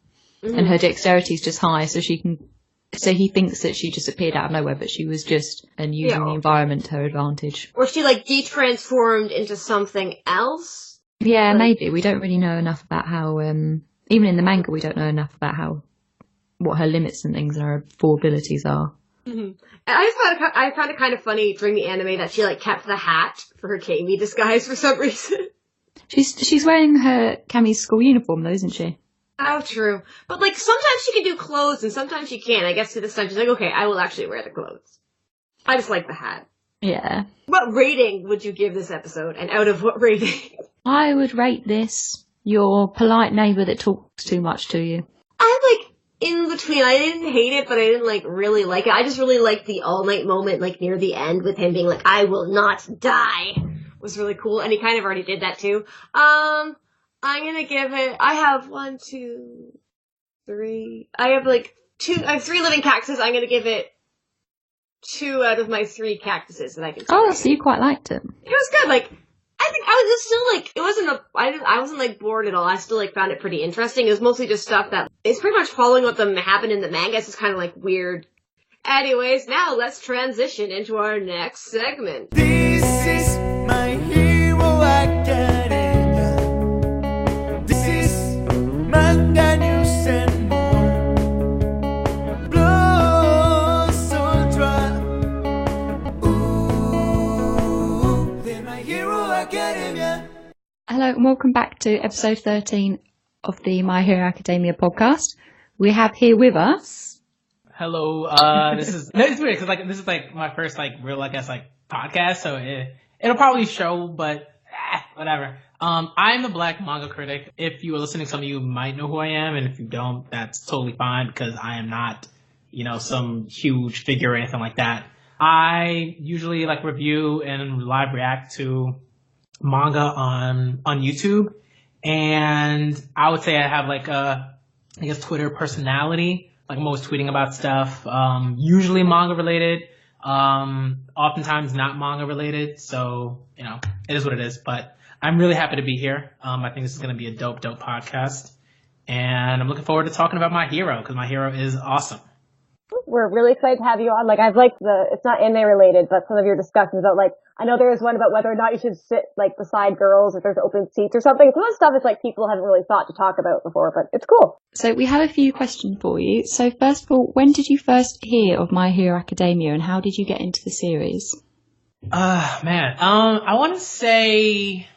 and her dexterity is just high, so he thinks that she just appeared out of nowhere, but she was just using the environment to her advantage. Or she, like, de-transformed into something else? Yeah, maybe. We don't really know enough about how, even in the manga, we don't know enough about what her limits and things and her 4 abilities are. Mm-hmm. I found it kind of funny during the anime that she, like, kept the hat for her Kami disguise for some reason. She's wearing her Kami's school uniform, though, isn't she? Oh, true. But, like, sometimes she can do clothes and sometimes she can't. I guess this time she's like, okay, I will actually wear the clothes. I just like the hat. Yeah. What rating would you give this episode? And out of what rating? I would rate this your polite neighbour that talks too much to you. I'm, like, in between. I didn't hate it, but I didn't, like, really like it. I just really liked the all-night moment, like, near the end with him being like, I will not die. Was really cool. And he kind of already did that, too. I'm gonna give it, I have 1, 2, 3, I have 3 living cactuses. I'm gonna give it 2 out of my 3 cactuses that I can see. Oh, so you quite liked it. It was good, like, I think I was just still, like, it wasn't I wasn't, like, bored at all. I still, like, found it pretty interesting. It was mostly just stuff that, it's pretty much following what happened in the manga. It's just kind of, like, weird. Anyways, now let's transition into our next segment. This is my hero academia. This is manga news and more. Blows Ultra. Ooh, they're my hero academia. Hello and welcome back to episode 13 of the My Hero Academia podcast. We have here with us. Hello, it's weird because this is my first real podcast, so it'll probably show, but whatever. I'm the Black Manga Critic. If you are listening, some of you might know who I am, and if you don't, that's totally fine because I am not, some huge figure or anything like that. I usually review and live react to manga on YouTube, and I would say I have Twitter personality. Like I'm always tweeting about stuff, usually manga related, oftentimes not manga related. So, you know, it is what it is, but I'm really happy to be here. I think this is going to be a dope podcast, and I'm looking forward to talking about my hero because my hero is awesome. We're really excited to have you on. Like, I've liked it's not anime related, but some of your discussions about, like, I know there was one about whether or not you should sit, like, beside girls if there's open seats or something. Some of the stuff is, like, people haven't really thought to talk about before, but it's cool. So we have a few questions for you. So first of all, when did you first hear of My Hero Academia and how did you get into the series? Man. I want to say,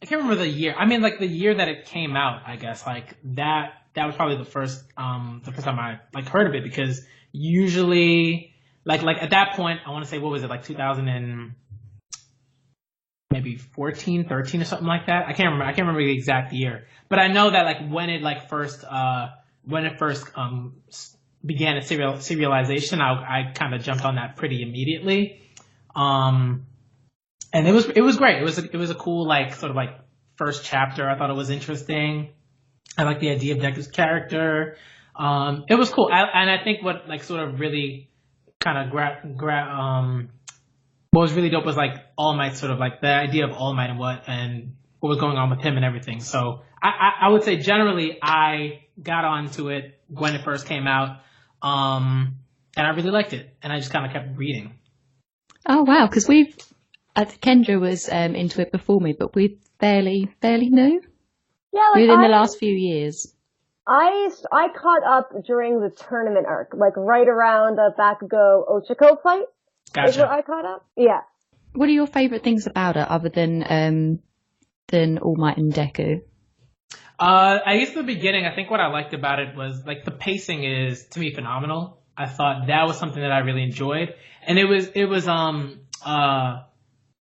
I can't remember the year. I mean, like, the year that it came out, I guess. Like, that was probably the first time I, like, heard of it because usually, like at that point, I want to say, what was it, like 2000 and maybe 14, 13 or something like that. I can't remember the exact year, but I know that like when it first began its serialization, I kind of jumped on that pretty immediately. And it was great. It was a cool, like, sort of like first chapter. I thought it was interesting. I like the idea of Deku's character. It was cool. And I think what, like, sort of really kind of what was really dope was, like, All Might, sort of like the idea of All Might and what was going on with him and everything. So I would say generally I got onto it when it first came out. And I really liked it. And I just kind of kept reading. Oh, wow. Because Kendra was into it before me, but we're fairly new. Yeah, like within the last few years. I caught up during the tournament arc, like right around the Bakugo Ochako fight. Gotcha. Is where I caught up. Yeah. What are your favourite things about it other than All Might and Deku? I guess in the beginning, I think what I liked about it was, like, the pacing is, to me, phenomenal. I thought that was something that I really enjoyed, and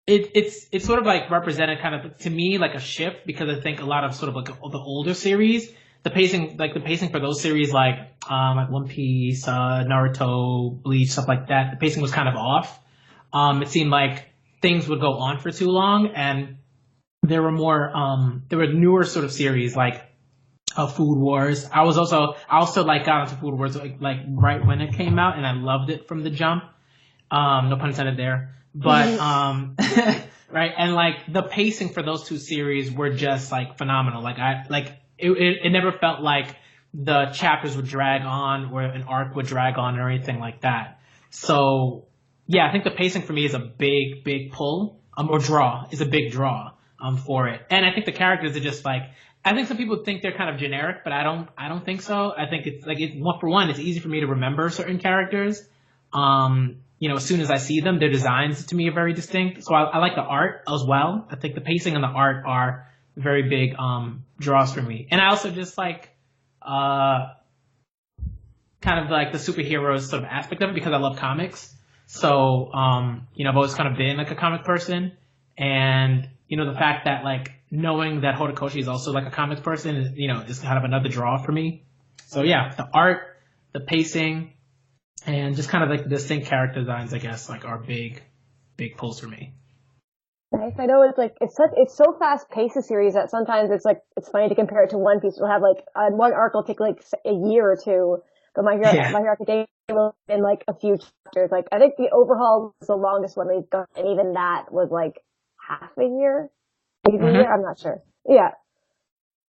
it's sort of like represented kind of, to me, like a shift, because I think a lot of sort of like the older series, the pacing for those series like One Piece, Naruto, Bleach, stuff like that, the pacing was kind of off. It seemed like things would go on for too long, and there were newer sort of series like Food Wars. I also like got into Food Wars like right when it came out, and I loved it from the jump. No pun intended there. But right, and like the pacing for those two series were just like phenomenal. It never felt like the chapters would drag on or an arc would drag on or anything like that. So yeah, I think the pacing for me is a big pull, or draw, is a big draw for it. And I think the characters are just like, I think some people think they're kind of generic, but I don't think so. I think it's like, it's easy for me to remember certain characters. As soon as I see them, their designs to me are very distinct. So I like the art as well. I think the pacing and the art are very big draws for me. And I also just like kind of like the superheroes sort of aspect of it because I love comics. So I've always kind of been like a comic person, and the fact that, like, knowing that Horikoshi is also like a comics person is kind of another draw for me. So yeah, the art, the pacing, and just kind of like the distinct character designs, I guess, like, are big pulls for me. Nice. I know it's so fast paced a series that sometimes it's funny to compare it to One Piece. It'll have like one arc will take like a year or two, but My Hero Academia will in like a few chapters. Like, I think the overhaul was the longest one they've got, and even that was like half a year, maybe a year. I'm not sure. Yeah.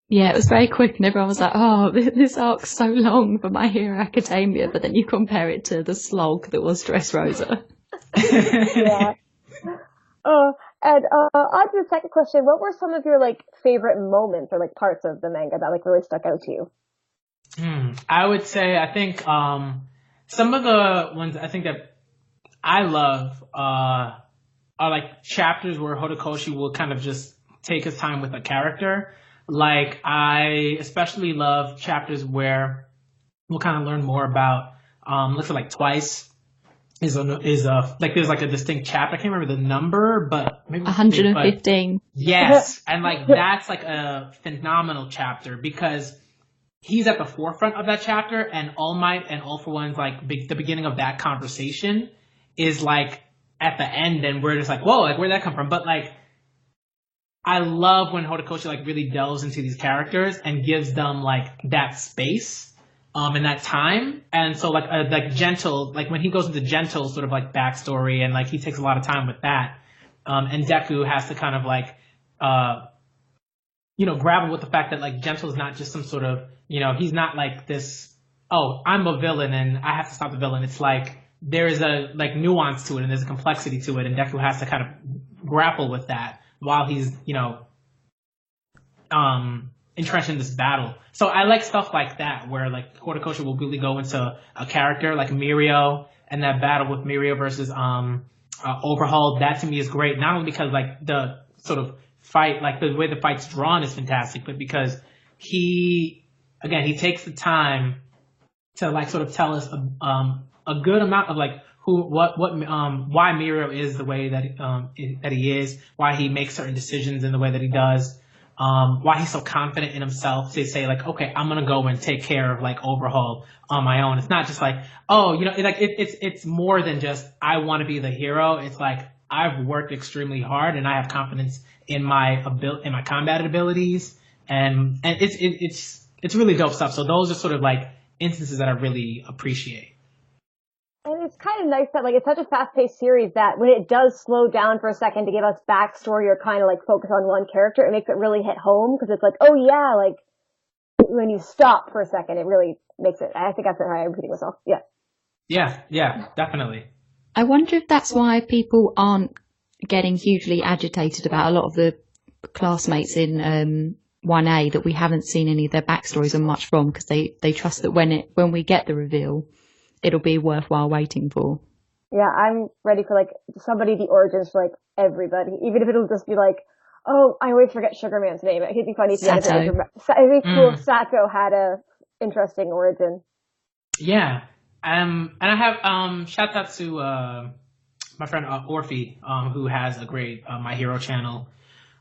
Yeah, it was very quick, and everyone was like, "Oh, this arc's so long for My Hero Academia," but then you compare it to the slog that was Dressrosa. Yeah. And on to the second question, what were some of your like favorite moments or like parts of the manga that like really stuck out to you? I would say, I think some of the ones I think that I love are like chapters where Horikoshi will kind of just take his time with a character. Like, I especially love chapters where we'll kind of learn more about, let's say like Twice is like, there's like a distinct chapter. I can't remember the number, but maybe 115. Yes. And like, that's like a phenomenal chapter because he's at the forefront of that chapter, and All Might and All for One's like the beginning of that conversation is like at the end, and we're just like, whoa, like, where'd that come from? But like, I love when Horikoshi like really delves into these characters and gives them like that space. in that time. And so like Gentle, like when he goes into Gentle sort of like backstory, and like he takes a lot of time with that. And Deku has to kind of like, grapple with the fact that like Gentle is not just some sort of, he's not like this, oh, I'm a villain and I have to stop the villain. It's like there is a like nuance to it and there's a complexity to it, and Deku has to kind of grapple with that while he's, entrenched in this battle. So I like stuff like that where like Horikoshi will really go into a character like Mirio, and that battle with Mirio versus Overhaul. That to me is great, not only because like the sort of fight, like the way the fight's drawn is fantastic, but because he takes the time to like sort of tell us a good amount of like why Mirio is the way that that he is, why he makes certain decisions in the way that he does, why he's so confident in himself to say like, okay, I'm gonna go and take care of like Overhaul on my own. It's not just like, oh, it's more than just I want to be the hero. It's like I've worked extremely hard and I have confidence in my combat abilities, and it's really dope stuff. So those are sort of like instances that I really appreciate. And it's kind of nice that like it's such a fast-paced series that when it does slow down for a second to give us backstory or kind of like focus on one character, it makes it really hit home, because it's like, oh yeah, like when you stop for a second, it really makes it. I think that's how I'm repeating myself. Yeah. Yeah, definitely. I wonder if that's why people aren't getting hugely agitated about a lot of the classmates in 1A that we haven't seen any of their backstories or much from, because they trust that when we get the reveal, it'll be worthwhile waiting for. Yeah, I'm ready for like somebody the origins for like everybody, even if it'll just be like, oh, I always forget Sugar Man's name. It'd be funny to get it. It'd be cool if Sato had a interesting origin. Yeah, and I have shout out to my friend Orphe, who has a great My Hero channel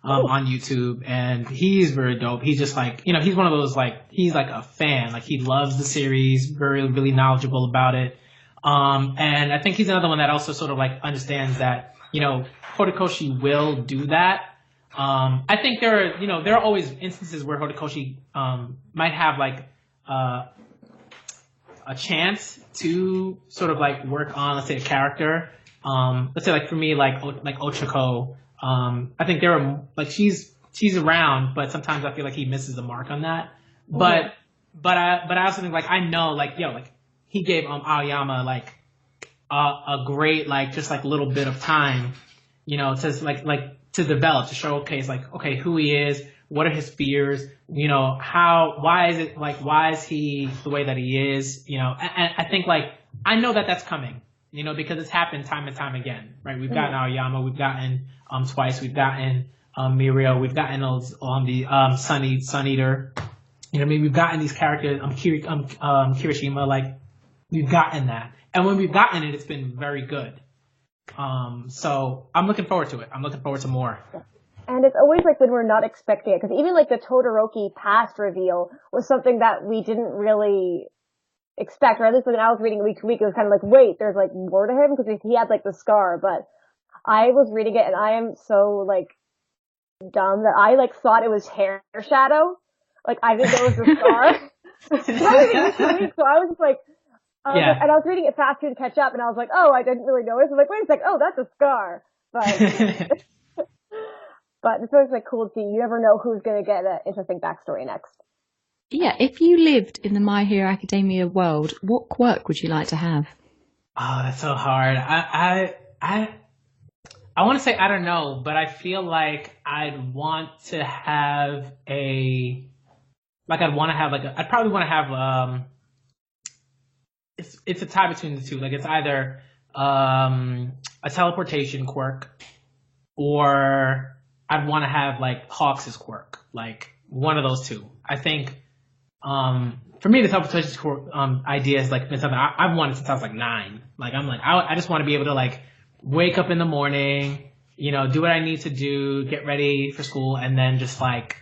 on YouTube, and he's very dope. He's just like, he's one of those like, he's like a fan, like he loves the series, very really knowledgeable about it. And I think he's another one that also sort of like understands that, Horikoshi will do that. I think there are always instances where Horikoshi might have like a chance to sort of like work on, let's say, a character. Let's say like for me, like Ochako, I think there are like she's around, but sometimes I feel like he misses the mark on that. But I also think like I know like he gave Aoyama like a great like just like little bit of time, to like to develop, to showcase like, okay, who he is, what are his fears, why is he the way that he is, and I think like I know that that's coming. Because it's happened time and time again, right? We've gotten Aoyama, we've gotten twice, we've gotten Mirio, we've gotten the Sun Eater. We've gotten these characters, Kirishima, like we've gotten that, and when we've gotten it, it's been very good. So I'm looking forward to it. I'm looking forward to more. And it's always like when we're not expecting it, because even like the Todoroki past reveal was something that we didn't really expect, or at least when I was reading week to week, it was kind of like, wait, there's like more to him, because he had like the scar, but I was reading it and I am so like dumb that I like thought it was hair shadow. Like I didn't know it was a scar. So I was just like, and I was reading it faster to catch up, and I was like, oh, I didn't really notice. I'm like, wait a sec, oh, that's a scar. But but it's always like cool to see. You never know who's gonna get an interesting backstory next. Yeah, if you lived in the My Hero Academia world, what quirk would you like to have? Oh, that's so hard. I want to say I don't know, but I feel like I'd want to have I'd probably want to have it's a tie between the two. Like it's either a teleportation quirk, or I'd want to have like Hawks' quirk, like one of those two. I think for me the teleportation quirk idea is like been something I've wanted since I was like 9. Like I'm like I just want to be able to like wake up in the morning, do what I need to do, get ready for school, and then just like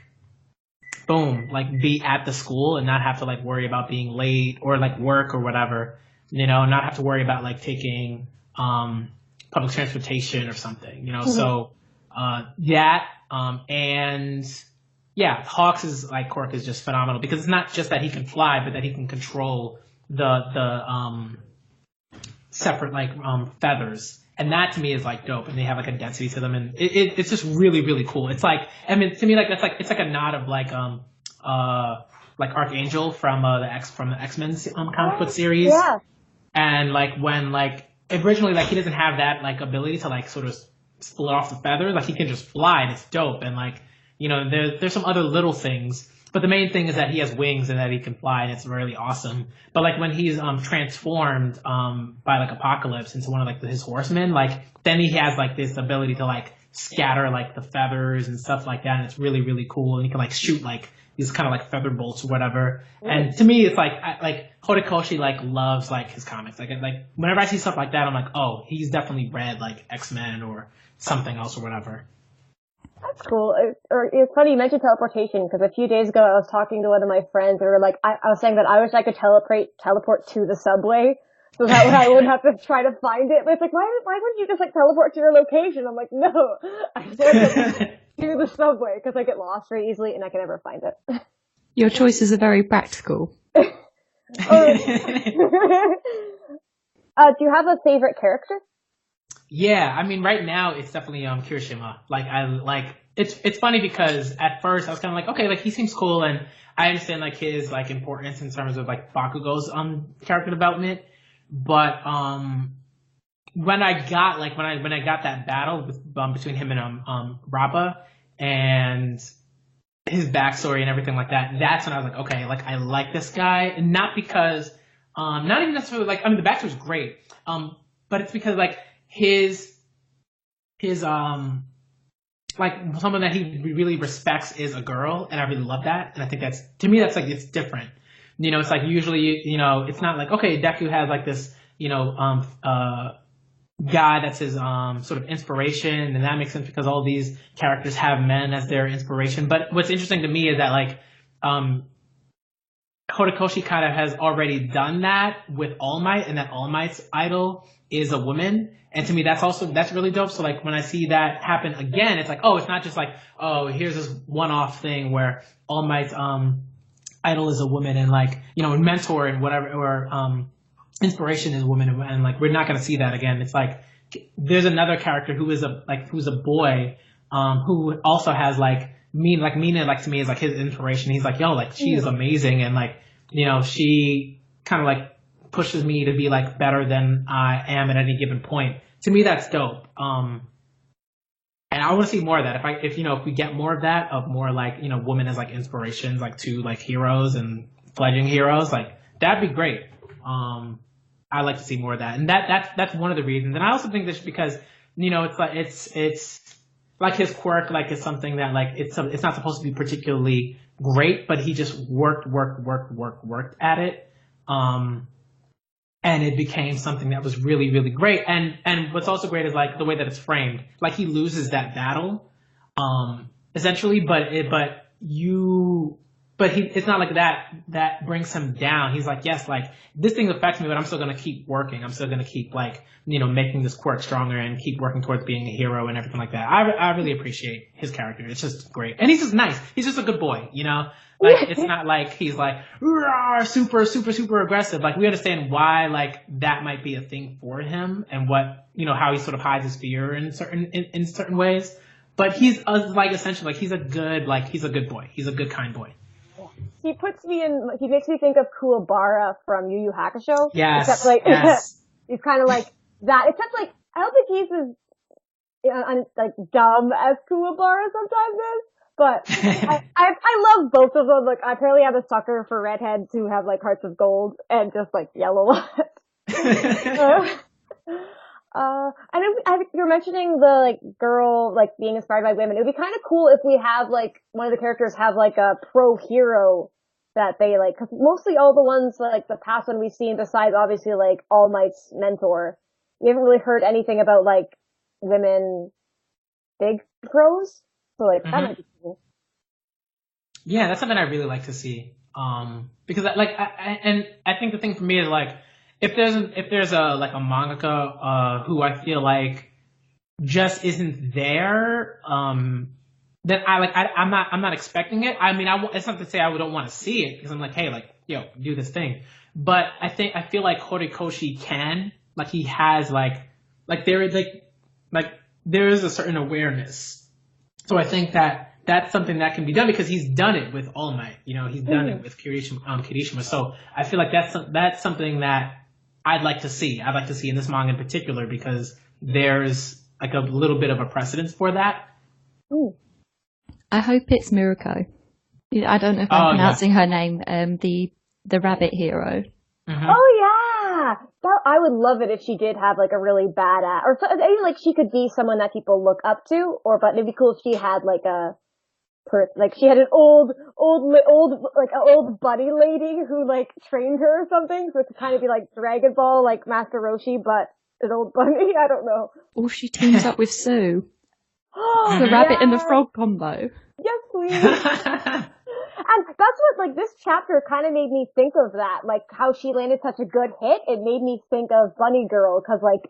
boom, like be at the school and not have to like worry about being late or like work or whatever, not have to worry about like taking public transportation or something, so that and yeah, Hawks' like quirk is just phenomenal because it's not just that he can fly, but that he can control the separate like feathers. And that to me is like dope, and they have like a density to them, and it's just really really cool. It's like, I mean, to me, like it's like a nod of like Archangel from the X-Men comic book series. Yeah. And like when like originally like he doesn't have that like ability to like sort of split off the feathers, like he can just fly, and it's dope. And like, you know, there's some other little things, but the main thing is that he has wings and that he can fly, and it's really awesome. But like when he's transformed by like Apocalypse into one of like his horsemen, like then he has like this ability to like scatter like the feathers and stuff like that, and it's really really cool. And he can like shoot like these kind of like feather bolts or whatever. And to me, it's like like Horikoshi like loves like his comics. Like whenever I see stuff like that, I'm like, oh, he's definitely read like X-Men or something else or whatever. That's cool. It's funny you mentioned teleportation, because a few days ago I was talking to one of my friends, and we were like, I was saying that I wish I could teleport to the subway, so that way I wouldn't have to try to find it. But it's like, why wouldn't you just like teleport to your location? I'm like, no, I just want to to the subway, because I get lost very easily and I can never find it. Your choices are very practical. Do you have a favorite character? Yeah, I mean, right now it's definitely Kirishima. Like it's funny because at first I was kind of like, okay, like he seems cool, and I understand like his like importance in terms of like Bakugo's character development, but when I got that battle with, between him and Rappa and his backstory and everything like that, that's when I was like, okay, like I like this guy, and not because not even necessarily like, I mean, the backstory's great, but it's because like his like someone that he really respects is a girl, and I really love that, and I think that's, to me, that's like, it's different. You know, it's like usually, you know, it's not like, okay, Deku has like this, you know, guy that's his sort of inspiration, and that makes sense because all these characters have men as their inspiration. But what's interesting to me is that like Horikoshi kind of has already done that with All Might, and that All Might's idol is a woman. And to me, that's really dope. So like when I see that happen again, it's like, oh, it's not just like, oh, here's this one-off thing where All Might's idol is a woman, and like, you know, mentor and whatever, or inspiration is a woman, and like we're not gonna see that again. It's like there's another character who's a boy, who also has like Mina, like to me is like his inspiration. He's like, yo, like she is amazing, and like, you know, she kind of like pushes me to be like better than I am at any given point. To me, that's dope. And I want to see more of that. If we get more of that, of more like, you know, women as like inspirations, like to like heroes and fledgling heroes, like that'd be great. I like to see more of that, and that's one of the reasons. And I also think this because, you know, it's like it's like his quirk, like is something that like it's not supposed to be particularly great, but he just worked at it. And it became something that was really, really great. And what's also great is like the way that it's framed. Like he loses that battle, essentially, it's not like that brings him down. He's like, yes, like this thing affects me, but I'm still gonna keep working. I'm still gonna keep like, you know, making this quirk stronger and keep working towards being a hero and everything like that. I really appreciate his character. It's just great, and he's just nice. He's just a good boy, you know. Like it's not like he's like super aggressive. Like we understand why like that might be a thing for him, and what, you know, how he sort of hides his fear in certain ways. But he's like essentially like he's a good boy. He's a good, kind boy. He makes me think of Kuwabara from Yu Yu Hakusho. Yes. Except like, yes. He's kind of like that. Except like, I don't think he's as like dumb as Kuwabara sometimes is. But I love both of them. Like, I apparently have a sucker for redheads who have like hearts of gold and just like yellow ones. And you're mentioning the like girl like being inspired by women. It would be kind of cool if we have like one of the characters have like a pro hero that they like, because mostly all the ones like the past one we've seen, besides obviously like All Might's mentor, we haven't really heard anything about like women big pros. So like that might be cool. Yeah, that's something I really like to see. Because like I think the thing for me is like, if there's a like a mangaka who I feel like just isn't there, then I'm not expecting it. I mean, it's not to say I don't want to see it because I'm like, hey, like, yo, do this thing. But I feel like Horikoshi can, like, he has like there is like there is a certain awareness. So I think that that's something that can be done because he's done it with All Might. You know, he's done it with Kirishima. So I feel like that's something that I'd like to see. I'd like to see in this manga in particular because there's like a little bit of a precedence for that. Ooh. I hope it's Miruko. I don't know if I'm pronouncing her name. The rabbit hero. Mm-hmm. Oh yeah, I would love it if she did have like a really badass, or even like she could be someone that people look up to, but it'd be cool if she had like like she had an old bunny lady who like trained her or something, so it could kind of be like Dragon Ball, like Master Roshi, but an old bunny. I don't know. Or she teams up with Sue. The rabbit and the frog combo. Yes, please. And that's what, like, this chapter kind of made me think of that, like, how she landed such a good hit. It made me think of Bunny Girl, because, like,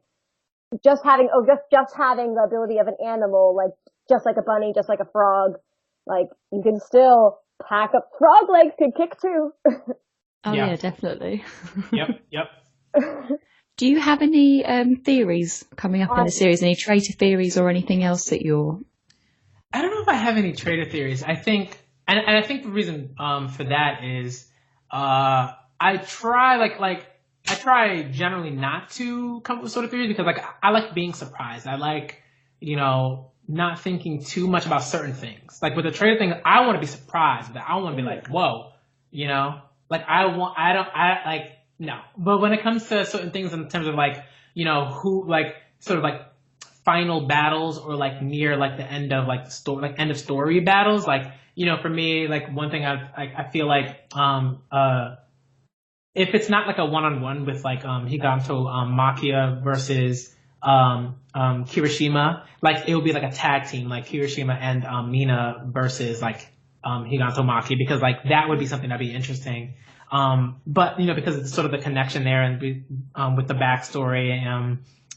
just having the ability of an animal, like, just like a bunny, just like a frog, like, you can still pack up. Frog legs can kick too. Oh yeah, definitely. Yep. Do you have any theories coming up in the series? Any traitor theories or anything else that you're? I don't know if I have any traitor theories. I think. And I think the reason for that is I try generally not to come up with sort of theories because like I like being surprised. I like, you know, not thinking too much about certain things. Like with the traitor thing, I want to be surprised. I want to be like, whoa, you know, like no. But when it comes to certain things in terms of like, you know, who like sort of like final battles or like near like the end of like end of story battles, like. You know, for me, like one thing I feel like if it's not like a one-on-one with like Higanto Makia versus Kirishima, like it would be like a tag team, like Kirishima and Mina versus like Higanto Maki, because like that would be something that'd be interesting. But you know, because it's sort of the connection there and with the backstory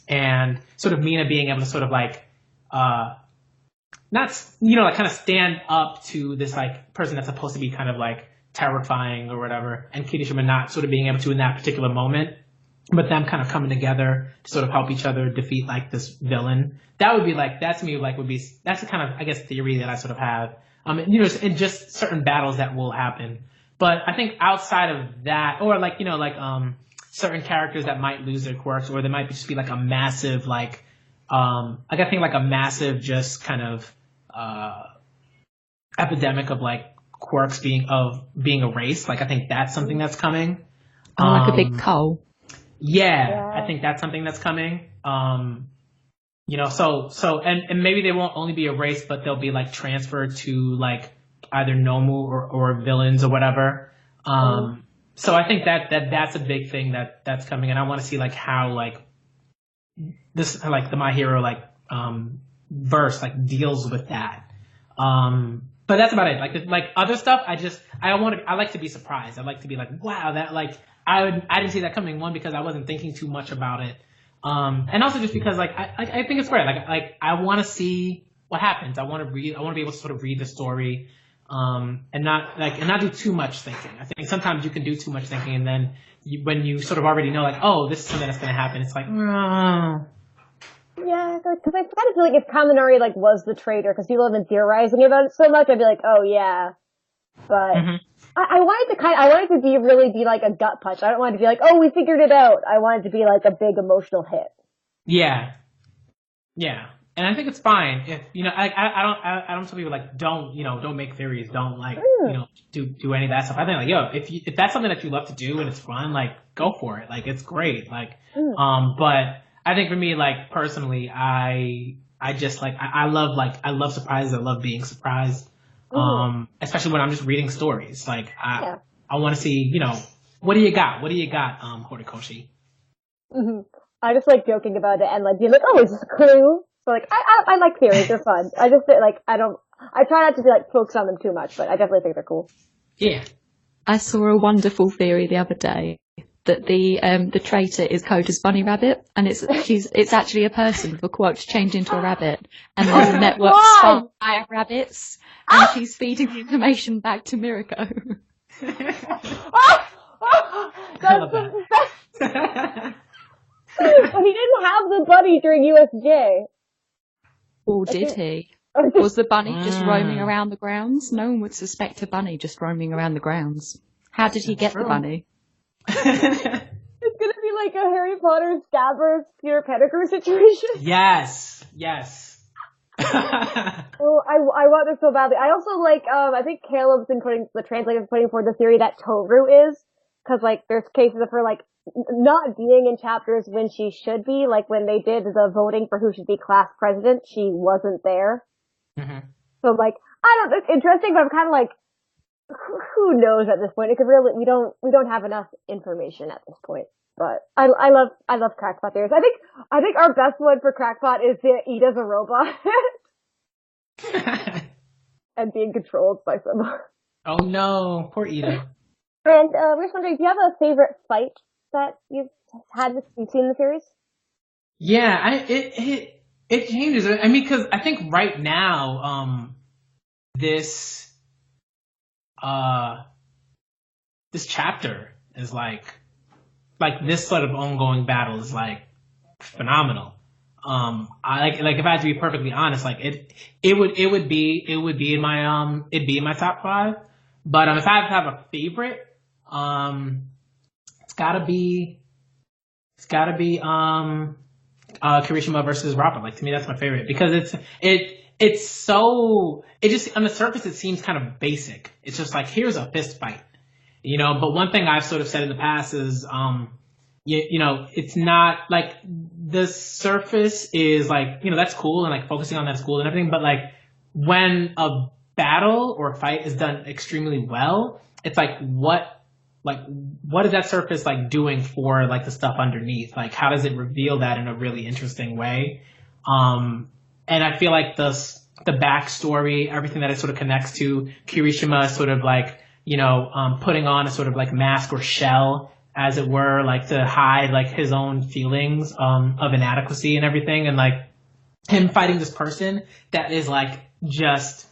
and sort of Mina being able to sort of like not, you know, like kind of stand up to this like person that's supposed to be kind of like terrifying or whatever, and Kirishima not sort of being able to in that particular moment, but them kind of coming together to sort of help each other defeat like this villain. That would be like, that to me like would be, that's the kind of, I guess, theory that I sort of have. You know, in just certain battles that will happen. But I think outside of that, or like, you know, like certain characters that might lose their quirks, or there might just be like a massive like I think like a massive just kind of epidemic of like quirks being erased. Like I think that's something that's coming. Like a big coal. Yeah, I think that's something that's coming. You know, so and maybe they won't only be erased, but they'll be like transferred to like either Nomu or villains or whatever. So I think that's a big thing that's coming, and I want to see like how like this like the My Hero like verse like deals with that. But that's about it. Like other stuff, I like to be surprised. I like to be like, wow, that like I didn't see that coming. One, because I wasn't thinking too much about it, and also just because like I think it's great. Like I want to see what happens. I want to be able to sort of read the story, and not do too much thinking. I think sometimes you can do too much thinking, and then when you sort of already know like, oh, this is something that's going to happen, it's like, Yeah, because I kind of feel like if Kaminari like was the traitor, because people have been theorizing about it so much, I'd be like, oh yeah. But I wanted to really be like a gut punch. I don't want it to be like, oh, we figured it out. I want it to be like a big emotional hit. Yeah, and I think it's fine if you know. I don't tell people like don't make theories, don't like do any of that stuff. I think like if that's something that you love to do and it's fun, like go for it. Like it's great. Like but I think for me, like personally, I just like I love surprises. I love being surprised. Especially when I'm just reading stories. Like I want to see, what do you got? What do you got, Horikoshi? I just like joking about it and like being like, oh, is this a clue? So like I like theories, they're fun. I just like I try not to be like focus on them too much, but I definitely think they're cool. Yeah. I saw a wonderful theory the other day. that the traitor is coded as Bunny Rabbit, and it's actually a person with a quote changed into a rabbit, and there's a network of spy rabbits, and she's feeding the information back to Mirko. That's the best. Well, he didn't have the bunny during USJ. Or did he? Was the bunny just roaming around the grounds? No one would suspect a bunny just roaming around the grounds. How did he get the bunny? It's gonna be like a Harry Potter Scabbers Peter Pettigrew situation. Yes. Oh, I want this so badly. I also like, I think Caleb's been the translator's putting forward the theory that Toru is, cause like there's cases of her like not being in chapters when she should be, like when they did the voting for who should be class president, she wasn't there. Mm-hmm. So like, I don't, it's interesting, but I'm kind of like, who knows at this point? It could really, we don't have enough information at this point. But I love crackpot theories. I think our best one for crackpot is that Ida's a robot. And being controlled by someone. Oh no, poor Ida. And we're just wondering, do you have a favorite fight that you've seen in the series? Yeah, it changes. I mean, because I think right now, this chapter is like this sort of ongoing battle is like phenomenal. I like if I had to be perfectly honest, like it would be in my it'd be in my top 5. But if I have to have a favorite, it's gotta be Kirishima versus Rappa. Like to me, that's my favorite because it's so it just on the surface it seems kind of basic. It's just like here's a fist fight, you know. But one thing I've sort of said in the past is you know, it's not like the surface is like, you know, that's cool and like focusing on that's cool and everything. But like when a battle or a fight is done extremely well, it's like what is that surface like doing for like the stuff underneath? Like how does it reveal that in a really interesting way? And I feel like the backstory, everything that it sort of connects to Kirishima sort of like, you know, putting on a sort of like mask or shell, as it were, like to hide like his own feelings of inadequacy and everything, and like him fighting this person that is like just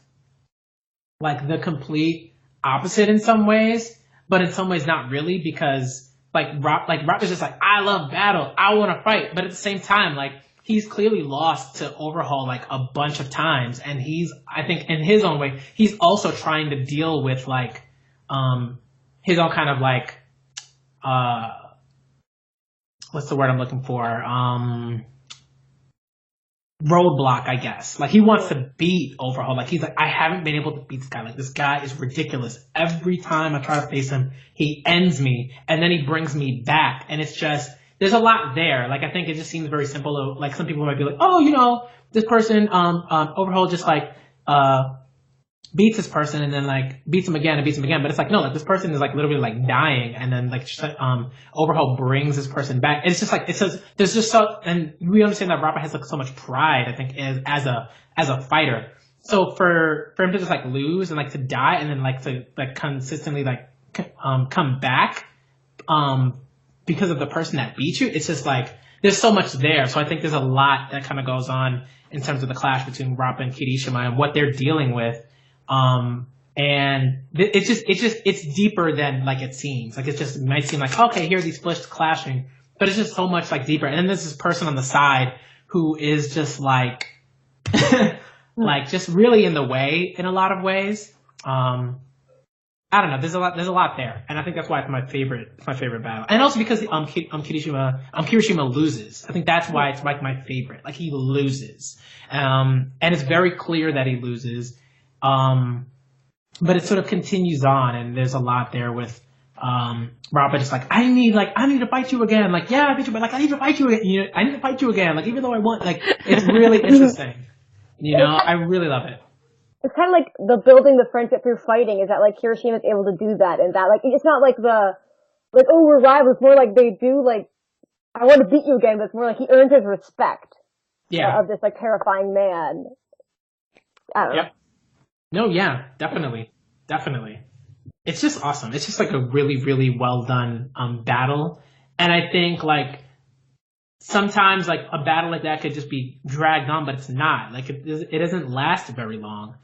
like the complete opposite in some ways, but in some ways not really, because Rock is just like, I love battle, I want to fight, but at the same time, like he's clearly lost to Overhaul like a bunch of times, and I think in his own way, he's also trying to deal with like his own kind of like what's the word I'm looking for? Roadblock, I guess. Like he wants to beat Overhaul. Like he's like, I haven't been able to beat this guy. Like this guy is ridiculous. Every time I try to face him, he ends me, and then he brings me back. And it's just there's a lot there. Like I think it just seems very simple. Like some people might be like, oh, you know, this person, Overhaul just like beats this person and then like beats him again and beats him again. But it's like, no, like this person is like literally like dying, and then like Overhaul brings this person back. And it's just like, it says there's just so, and we understand that Rappa has like so much pride, I think, as a fighter. So for him to just like lose and like to die and then like to like consistently like come back because of the person that beat you, it's just like there's so much there. So I think there's a lot that kind of goes on in terms of the clash between Rappa and Kirishima and what they're dealing with. And it's deeper than like it seems. Like it might seem like, okay, here are these flips clashing, but it's just so much like deeper. And then there's this person on the side who is just like, like just really in the way in a lot of ways. I don't know. There's a lot there, and I think that's why it's my favorite battle. And also because Kirishima loses. I think that's why it's like my favorite. Like he loses, and it's very clear that he loses. But it sort of continues on, and there's a lot there with Rappa just like, I need to fight you again. Like, yeah, I beat you, but like I need to fight you again. You know, I need to fight you again. Like even though I want, like it's really interesting. You know, I really love it. It's kind of like the building the friendship through fighting is that like Kirishima is able to do that, and that like it's not like oh we're rivals. It's more like they do like I want to beat you again, but it's more like he earns his respect. Yeah. Of this like terrifying man. I don't know. Yep. No, yeah, definitely. it's just awesome. It's just like a really, really well done battle. And I think like sometimes like a battle like that could just be dragged on, but it's not. Like it doesn't last very long.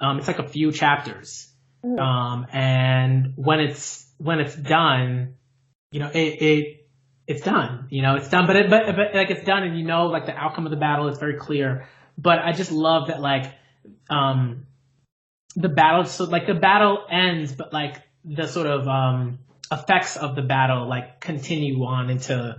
It's like a few chapters. And when it's done, you know, it's done. You know, it's done. But like it's done, and you know, like the outcome of the battle is very clear. But I just love that like the battle. So like the battle ends, but like the sort of effects of the battle like continue on into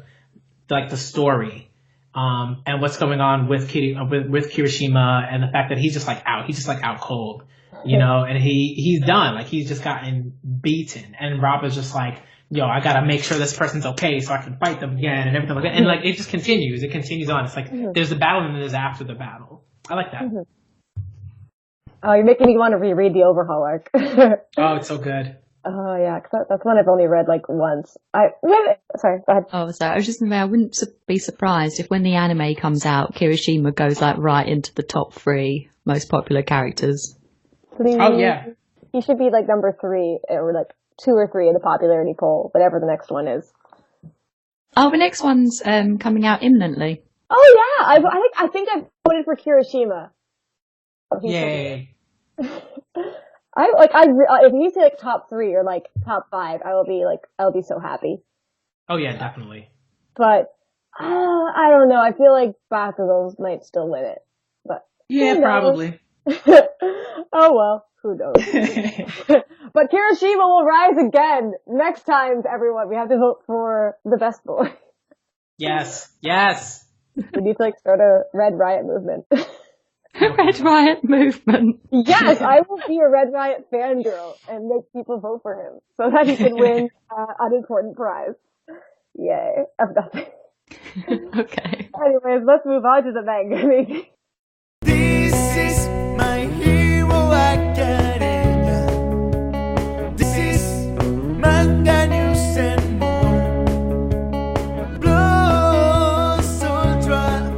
like the story. And what's going on with Kirishima, and the fact that he's just like out cold, you know, and he's done, like he's just gotten beaten, and Rob is just like, yo, I gotta make sure this person's okay so I can fight them again and everything like that, and like it just continues on. It's like there's the battle and then there's after the battle. I like that. Oh, you're making me want to reread the Overhaul arc. Oh, it's so good. Oh yeah, cause that's one I've only read like once. Sorry, go ahead. Oh, sorry. I was just going to say, I wouldn't be surprised if when the anime comes out, Kirishima goes like right into the top 3 most popular characters. Please. Oh yeah. He should be like number 3 or like 2 or 3 in the popularity poll, whatever the next one is. Oh, the next one's coming out imminently. Oh yeah, I think I've voted for Kirishima. Yay. If you say like top 3 or like top 5, I'll be so happy. Oh yeah, definitely. But I don't know. I feel like Bakugo's might still win it. But yeah, probably. Oh well, who knows? But Kirishima will rise again next time. Everyone, we have to vote for the best boy. Yes. We need to like start a Red Riot movement. Red Riot movement. Yes, I will be a Red Riot fangirl and make people vote for him so that he can win an important prize. Yay. I've nothing. Okay. Anyways, let's move on to the manga, maybe. This is my hero academia. This is manga news and more. Blows ultra.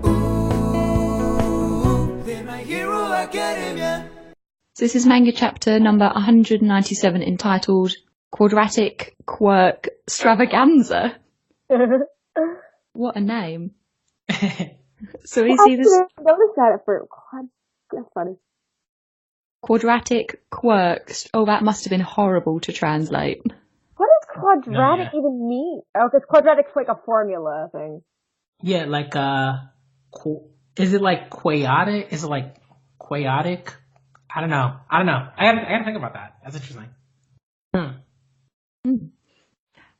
Ooh, they're my hero academia. So this is manga chapter number 197 entitled Quadratic Quirk Stravaganza. What a name. So we see this. I noticed that at first. That's funny. Quadratic quirks. Oh, that must have been horrible to translate. What does quadratic even mean? Oh, because quadratic's like a formula thing. Yeah, like is it like quaotic? Is it like quaotic? I don't know. I gotta think about that. That's interesting.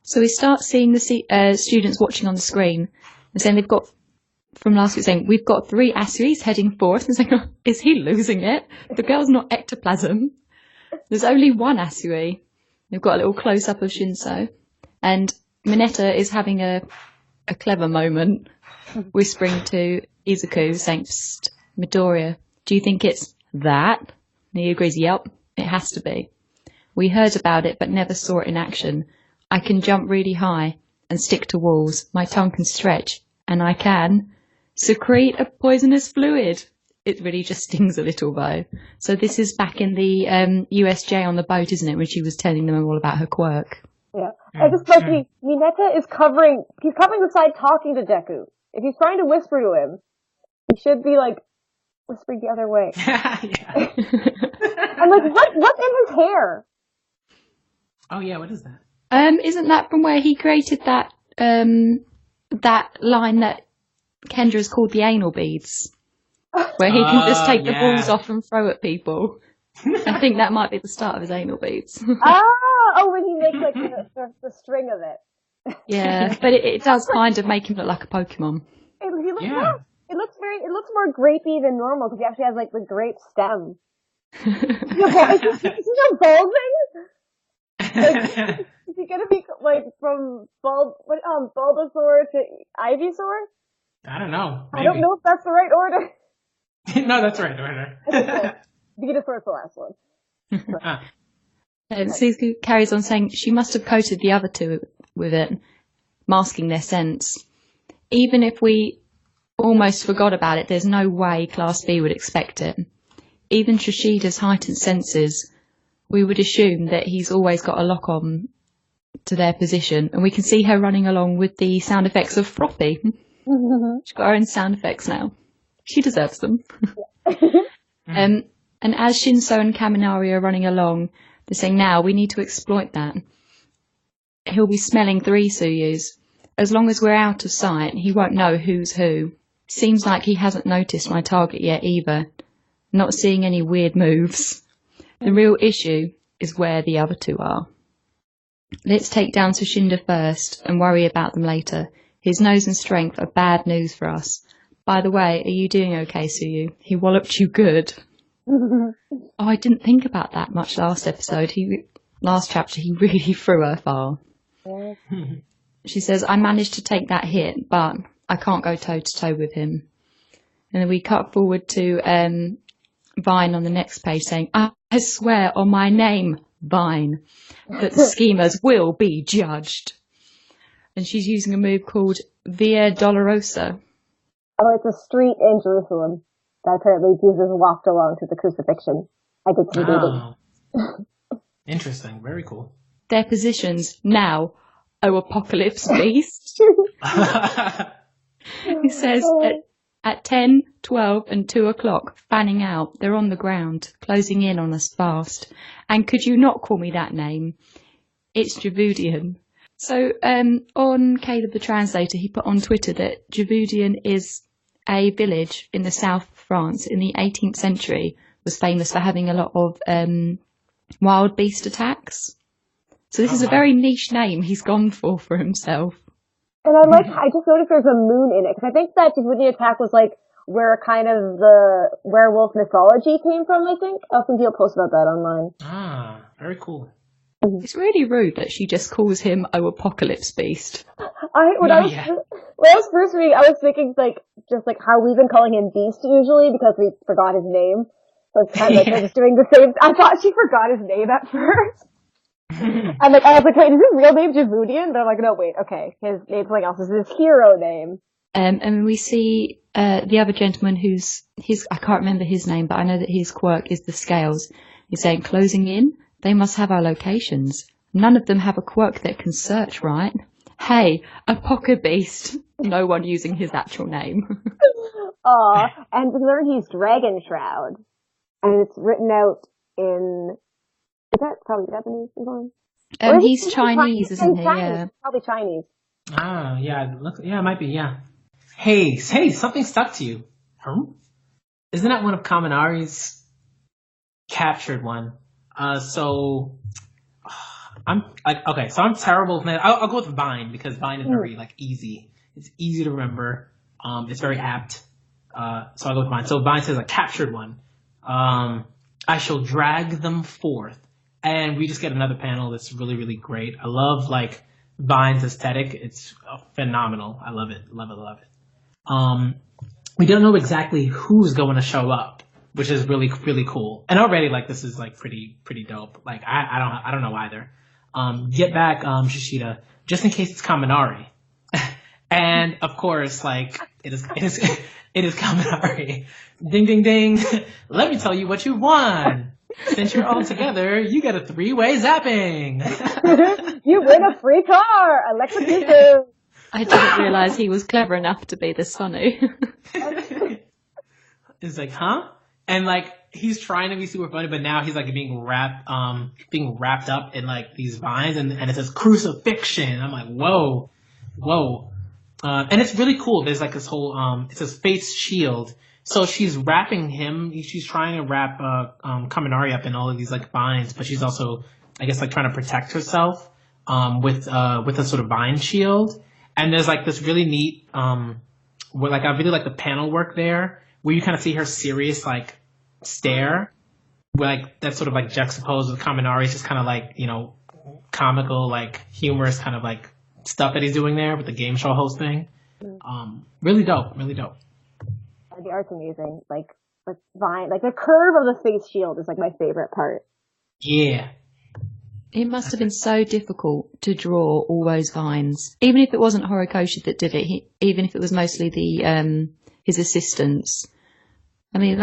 So we start seeing the students watching on the screen and saying they've got, from last week, saying we've got 3 Asuris heading forth. And saying, oh, is he losing it? The girl's not ectoplasm. There's only one Asuri. They've got a little close up of Shinso, and Mineta is having a clever moment, whispering to Izuku, saying, "Psst, Midoriya, do you think it's that?" And he agrees, "Yep, it has to be. We heard about it, but never saw it in action. I can jump really high and stick to walls. My tongue can stretch, and I can secrete a poisonous fluid." It really just stings a little though. So this is back in the USJ on the boat, isn't it, when she was telling them all about her quirk. Yeah. I just like Mineta is covering the side talking to Deku. If he's trying to whisper to him, he should be like whispering the other way. I'm like, what's in his hair? Oh yeah, what is that? Isn't that from where he created that that line that Kendra's called the anal beads? Where he can just take the balls off and throw at people. I think that might be the start of his anal beads. When he makes like the string of it. Yeah, but it does kind of make him look like a Pokemon. It looks more grapey than normal because he actually has like the grape stem. Is he a balding? Like, is he gonna be like from Bulbasaur to Ivysaur? I don't know. Maybe. I don't know if that's the right order. No, that's right order. Venusaur's the last one. Suzuki carries on saying she must have coated the other two with it, masking their scents. Even if we almost forgot about it, there's no way Class B would expect it. Even Shishida's heightened senses we would assume that he's always got a lock on to their position, and we can see her running along with the sound effects of Frothy. She's got her own sound effects now. She deserves them. And as Shinso and Kaminari are running along, they're saying, now we need to exploit that. He'll be smelling 3 Tsuyus. As long as we're out of sight, he won't know who's who. Seems like he hasn't noticed my target yet either. Not seeing any weird moves. The real issue is where the other 2 are. Let's take down Sushinda first and worry about them later. His nose and strength are bad news for us. By the way, are you doing okay, Tsuyu? He walloped you good. Oh, I didn't think about that much last episode. Last chapter, he really threw her far. She says, I managed to take that hit, but I can't go toe-to-toe with him. And then we cut forward to Vine on the next page saying, I swear on my name, Vine, that the schemers will be judged. And she's using a move called Via Dolorosa. Oh, it's a street in Jerusalem that apparently Jesus walked along to the crucifixion. I did some reading. Interesting. Very cool. Their positions now, O Apocalypse Beast. He says at 10, 12 and 2 o'clock, fanning out, they're on the ground, closing in on us fast. And could you not call me that name? It's Javudian. So on Caleb the Translator, he put on Twitter that Javudian is a village in the south of France in the 18th century, was famous for having a lot of wild beast attacks. So this is a very niche name he's gone for himself. And I just noticed there's a moon in it, because I think that Javudian attack was like where kind of the werewolf mythology came from, I think. I'll think you'll post about that online. Very cool. It's really rude that she just calls him O Apocalypse Beast. When I was first reading, I was thinking just how we've been calling him Beast usually because we forgot his name. So it's kind of like they're just doing the same. I thought she forgot his name at first. And I was like, wait, is his real name Javudian? They're like, no, wait, okay, his name's something else. This is his hero name. And we see the other gentleman I can't remember his name, but I know that his quirk is the scales. He's saying, closing in, they must have our locations. None of them have a quirk that can search, right? Hey, a pocket beast. No one using his actual name. Aw, and remember he's Dragon Shroud. And it's written out in... Is that probably Japanese? He's Chinese, isn't he? Chinese. Yeah. Probably Chinese. Yeah, it might be, yeah. Hey, something stuck to you. Huh? Isn't that one of Kaminari's captured one? So I'm terrible with I'll go with Vine because Vine is very easy. It's easy to remember. It's very apt. So I'll go with Vine. So Vine says a captured one. I shall drag them forth. And we just get another panel that's really, really great. I love Vine's aesthetic. It's phenomenal. I love it. Love it. We don't know exactly who's going to show up, which is really, really cool. And already this is pretty dope. I don't know either. Get back, Shishida, just in case it's Kaminari. And of course, it is Kaminari. Ding, ding, ding. Let me tell you what you won. Since you're all together, you get a 3-way zapping. You win a free car! Electrocution! I didn't realise he was clever enough to be this funny. It's huh? And he's trying to be super funny, but now he's being wrapped up in these vines, and it says crucifixion. I'm like, whoa. And it's really cool. There's this whole it says faith's shield. So she's wrapping him. She's trying to wrap Kaminari up in all of these vines, but she's also, I guess, trying to protect herself with a sort of vine shield. And there's this really neat where I really like the panel work there, where you kind of see her serious stare, where that's sort of juxtaposed with Kaminari's just kind of comical humorous kind of stuff that he's doing there with the game show host thing. Really dope. The art's amazing. Vine, the curve of the face shield is my favorite part. Yeah. It must have been so difficult to draw all those vines, even if it wasn't Horikoshi that did it. Even if it was mostly the his assistants. I mean,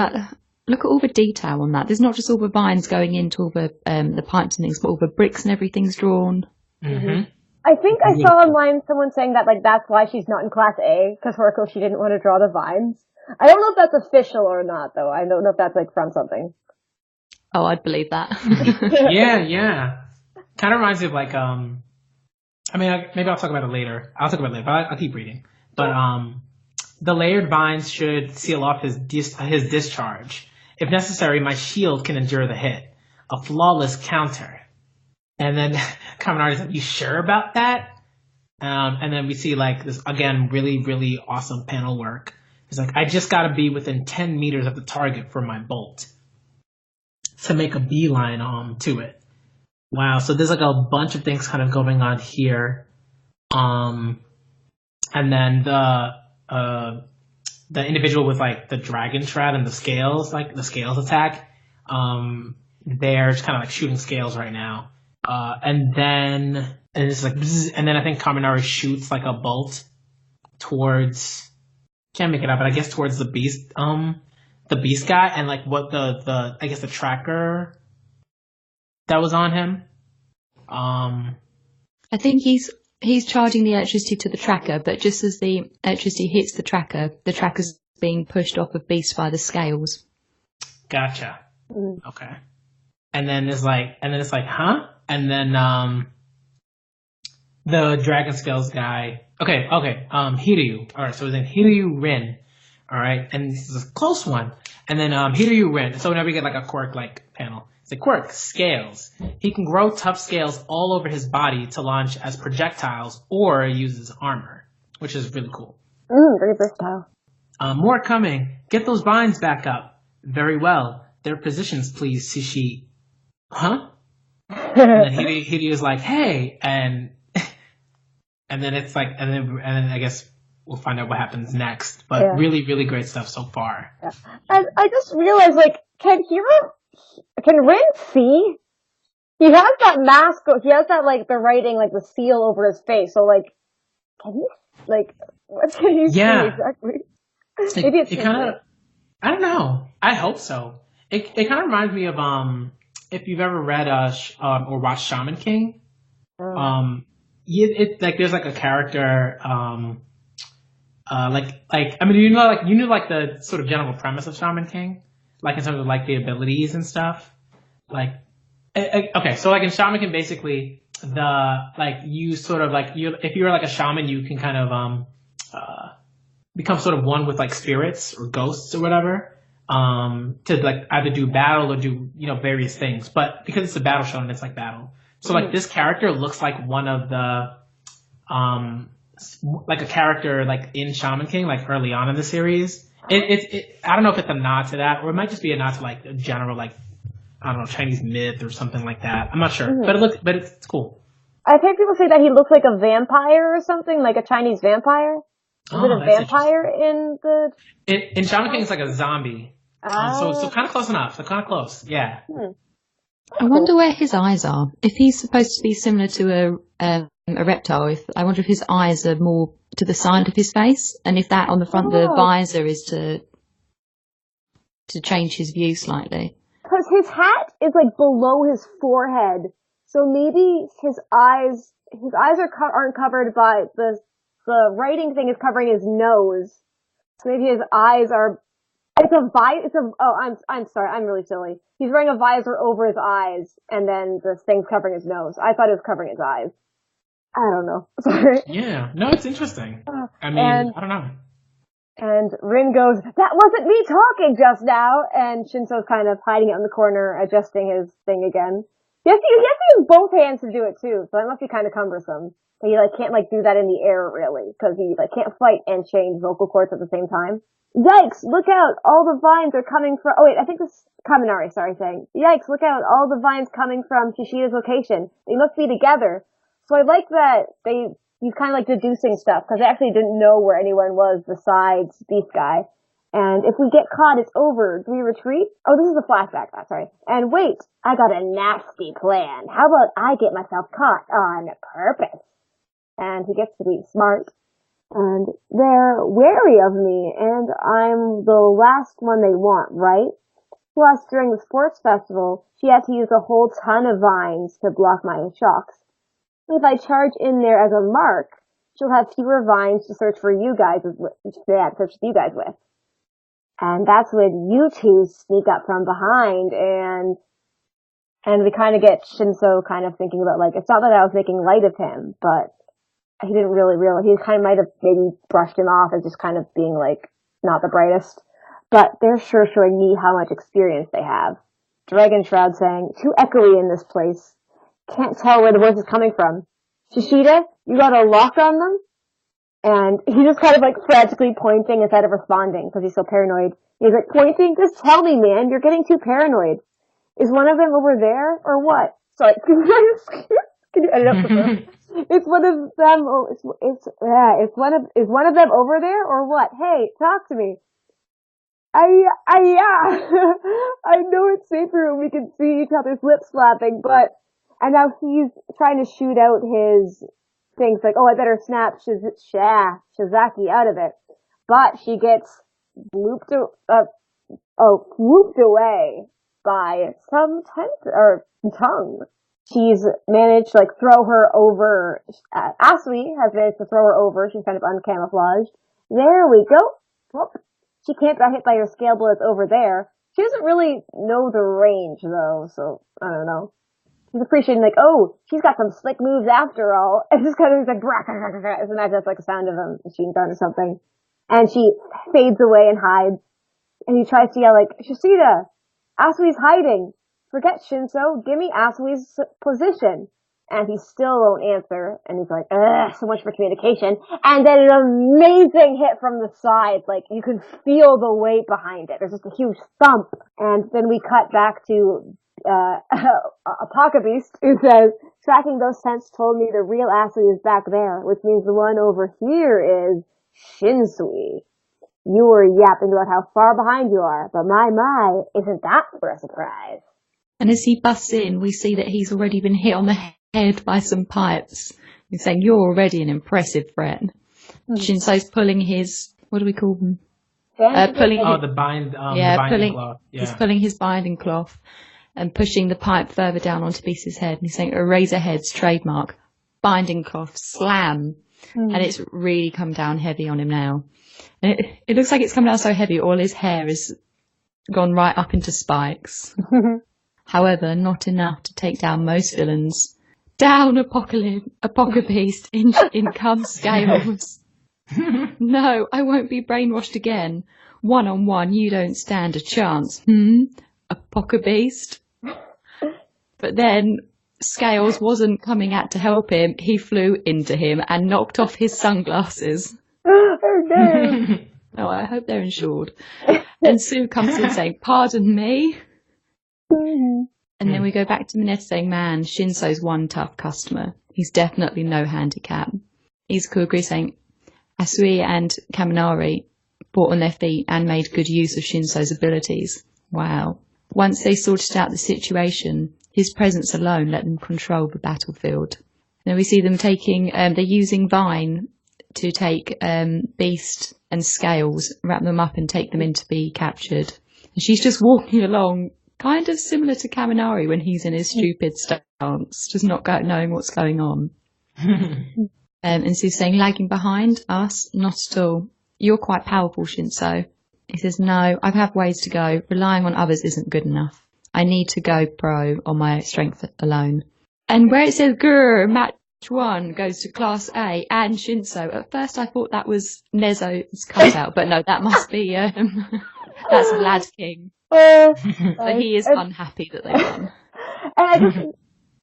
Look at all the detail on that. There's not just all the vines going into all the pipes and things, but all the bricks and everything's drawn. Mm-hmm. I think I saw online someone saying that like that's why she's not in class A, because Horiko she didn't want to draw the vines. I don't know if that's official or not though. I don't know if that's like from something. Oh, I'd believe that. Yeah. Kind of reminds me of like maybe I'll talk about it later. I'll talk about it later, but I'll keep reading. But the layered vines should seal off his discharge. If necessary, my shield can endure the hit. A flawless counter. And then Kamen Artist like, you sure about that? And then we see like this again, really, really awesome panel work. It's like, I just gotta be within 10 meters of the target for my bolt to make a beeline to it. Wow, so there's like a bunch of things kind of going on here. And then the individual with like the dragon shroud and the scales, like the scales attack, they're just kind of like shooting scales right now. And then it's like, and then I think Kaminari shoots like a bolt towards, can't make it up, but I guess towards the beast guy, and like what the I guess the tracker that was on him. I think he's charging the electricity to the tracker, but just as the electricity hits the tracker's being pushed off of Beast by the scales. Gotcha. Okay. And then it's like, huh? And then the dragon scales guy. Okay. Hiryu. All right. So his name Hiryu Rin. All right, and this is a close one. And then Hiryu Rin. So whenever we get like a quirk like panel, it's a quirk scales. He can grow tough scales all over his body to launch as projectiles or use as armor, which is really cool. Very versatile. More coming. Get those vines back up. Very well. Their positions, please, Shishi. Huh? And then Hiryu is like, hey, and then it's like, and then I guess we'll find out what happens next. But really, really great stuff so far. Yeah. And I just realized, like, can Rin see? He has that mask. He has that like the writing, like the seal over his face. So like, can he? Like, what can he see exactly? Maybe it's kind of. I don't know. I hope so. It kind of reminds me of if you've ever read or watched Shaman King. It's like there's like a character like I mean you knew the sort of general premise of Shaman King, like in terms of like the abilities and stuff. Like okay, so like in Shaman King, basically you sort of like if you're like a shaman, you can kind of become sort of one with like spirits or ghosts or whatever, to like either do battle or do various things. But because it's a battle shonen, it's like battle. So like this character looks like one of the like a character like in Shaman King, like early on in the series. I don't know if it's a nod to that, or it might just be a nod to like a general like I don't know, Chinese myth or something like that. I'm not sure, but it's cool. I've heard people say that he looks like a vampire or something, like a Chinese vampire. Is it a vampire in the? In Shaman King, it's like a zombie. So kind of close enough. So kind of close. Yeah. I wonder where his eyes are. If he's supposed to be similar to a reptile, I wonder if his eyes are more to the side of his face, and if that on the front of the visor is to change his view slightly. Because his hat is like below his forehead, so maybe his eyes aren't covered by the writing thing is covering his nose. So maybe his eyes are. I'm sorry, I'm really silly. He's wearing a visor over his eyes, and then the thing's covering his nose. I thought it was covering his eyes. I don't know. Sorry. Yeah, no, it's interesting. I mean, I don't know. And Rin goes, "That wasn't me talking just now," and Shinso's kind of hiding it in the corner, adjusting his thing again. He has to use both hands to do it too, so that must be kind of cumbersome. But he can't do that in the air really, because he can't fight and change vocal cords at the same time. Yikes, look out, all the vines are coming from, I think this is Kaminari, saying, yikes, look out, all the vines coming from Shishida's location. They must be together. So I like that he's kind of deducing stuff, because I actually didn't know where anyone was besides Beast Guy. And if we get caught, it's over. Do we retreat? Oh, this is a flashback, sorry. And wait, I got a nasty plan. How about I get myself caught on purpose? And he gets to be smart. And they're wary of me, and I'm the last one they want, right? Plus, during the sports festival, she had to use a whole ton of vines to block my shocks. If I charge in there as a mark, she'll have fewer vines to search for you guys with. And that's when you two sneak up from behind and we kind of get Shinso kind of thinking about, like, it's not that I was making light of him, but he didn't really realize, he kind of might have maybe brushed him off as just kind of being, like, not the brightest. But they're sure showing me how much experience they have. Dragon Shroud saying, too echoey in this place. Can't tell where the voice is coming from. Shishida, you got a lock on them? And he's just kind of like frantically pointing instead of responding because he's so paranoid. He's like, pointing? Just tell me, man. You're getting too paranoid. Is one of them over there or what? Sorry, can you edit up the It's one of them. Is one of them over there or what? Hey, talk to me. Yeah. I know it's safer when we can see each other's lips flapping, but, and now he's trying to shoot out his things like, oh, I better snap Shizaki out of it. But she gets whooped away by some tongue. She's managed to, like, throw her over. Asui has managed to throw her over. She's kind of uncamouflaged. There we go. Whoop. She can't get hit by her scale bullets over there. She doesn't really know the range, though, so I don't know. She's appreciating, like, oh, she's got some slick moves after all. And just kind of like, it's imagine that's like the sound of a machine gun or something. And she fades away and hides. And he tries to yell, like, Shishida, Asui's hiding. Forget Shinso, give me Asui's position. And he still won't answer. And he's like, ugh, so much for communication. And then an amazing hit from the side. Like, you can feel the weight behind it. There's just a huge thump. And then we cut back to Apocalypse, who says, tracking those scents told me the real Asui is back there, which means the one over here is Shinsui. You were yapping about how far behind you are, but my, isn't that for a surprise? And as he busts in, we see that he's already been hit on the head by some pipes. He's saying, you're already an impressive threat. Shinso's pulling his, what do we call them? The binding cloth. Yeah. He's pulling his binding cloth and pushing the pipe further down onto Beast's head. And he's saying, Eraserhead's trademark, binding cloth, slam. And it's really come down heavy on him now. And it looks like it's come down so heavy, all his hair has gone right up into spikes. However, not enough to take down most villains. Down Apocalypse, in comes Scales. No, I won't be brainwashed again. 1-on-1, you don't stand a chance. Apocalypse. But then Scales wasn't coming out to help him. He flew into him and knocked off his sunglasses. Oh no. Oh, I hope they're insured. And Sue comes in saying, pardon me. And then we go back to Mineta saying, man, Shinso's one tough customer. He's definitely no handicap. Izukuguri saying, Asui and Kaminari fought on their feet and made good use of Shinso's abilities. Wow. Once they sorted out the situation, his presence alone let them control the battlefield. Now we see them taking, they're using Vine to take Beast and Scales, wrap them up and take them in to be captured. And she's just walking along, kind of similar to Kaminari when he's in his stupid stance, just not knowing what's going on. And Sue's saying, lagging behind us? Not at all. You're quite powerful, Shinso. He says, no, I have ways to go. Relying on others isn't good enough. I need to go pro on my strength alone. And where it says, grrr, match 1 goes to Class A and Shinso. At first I thought that was Nezo's cutout, but no, that must be, that's Lad King. So he is unhappy that they won. And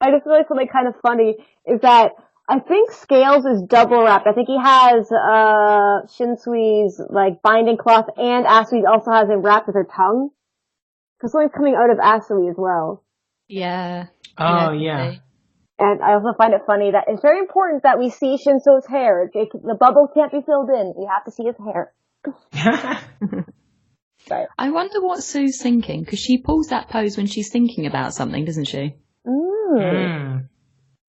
I just realized something kind of funny is that I think Scales is double wrapped. I think he has Shinsui's like binding cloth, and Asui also has him wrapped with her tongue. Because something's coming out of Asui as well. Yeah. Oh yeah. And I also find it funny that it's very important that we see Shinso's hair. The bubble can't be filled in. You have to see his hair. Right. I wonder what Sue's thinking, because she pulls that pose when she's thinking about something, doesn't she?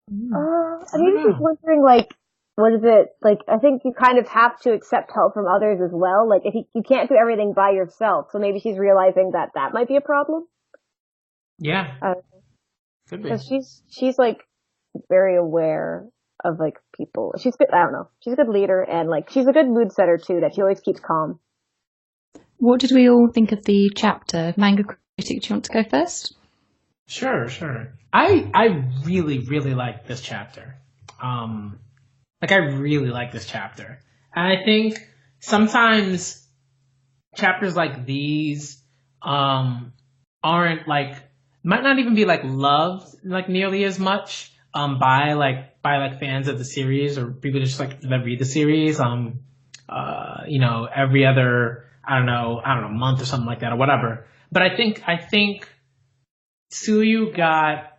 I mean, just wondering, like, what is it, like, I think you kind of have to accept help from others as well. Like, if you can't do everything by yourself. So maybe she's realizing that that might be a problem. Yeah. Could be. Because she's like very aware of like people. She's good. I don't know. She's a good leader, and like she's a good mood setter too. That she always keeps calm. What did we all think of the chapter? Manga Critic, do you want to go first? Sure. I really, really like this chapter. I really like this chapter. And I think sometimes chapters like these, aren't like, might not even be like loved like nearly as much, by fans of the series or people just like that read the series, every other, I don't know, month or something like that or whatever. But I think Tsuyu got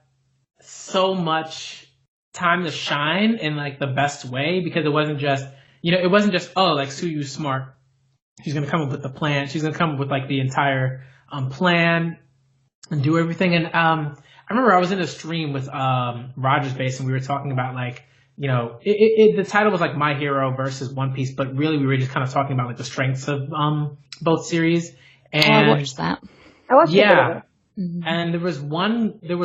so much time to shine in like the best way, because it wasn't just oh, like Tsuyu's smart, she's gonna come up with the plan, she's gonna come up with like the entire plan and do everything. And I remember I was in a stream with Rogers Base, and we were talking about like, the title was like My Hero versus One Piece, but really we were just kind of talking about like the strengths of both series. And I watched that. I watched it. Mm-hmm. And there was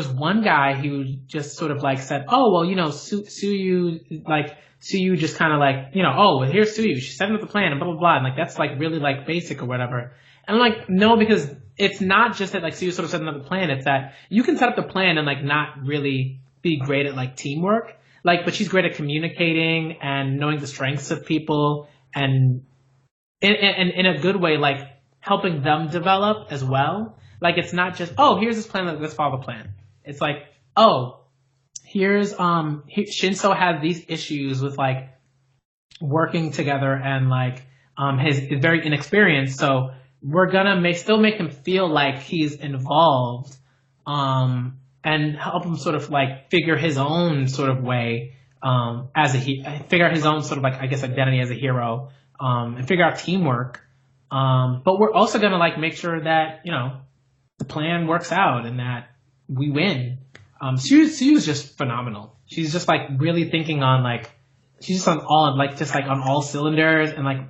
one guy who just sort of like said, oh, well, Tsuyu just kind of like, oh, well, here's Tsuyu, she's setting up the plan and blah, blah, blah. And like, that's like really like basic or whatever. And I'm like, no, because it's not just that like Tsuyu sort of setting up the plan. It's that you can set up the plan and like not really be great at like teamwork. Like, but she's great at communicating and knowing the strengths of people, and in a good way, like helping them develop as well. Like, it's not just, oh, here's this plan, let's follow the plan. It's like, oh, here's Shinso has these issues with like working together, and like he's very inexperienced, so we're gonna still make him feel like he's involved, and help him sort of like figure his own sort of way, figure out his own sort of like, I guess, identity as a hero, and figure out teamwork. But we're also gonna like make sure that the plan works out and that we win. Sue's just phenomenal. She's just like really thinking on like, she's just on all cylinders, and like,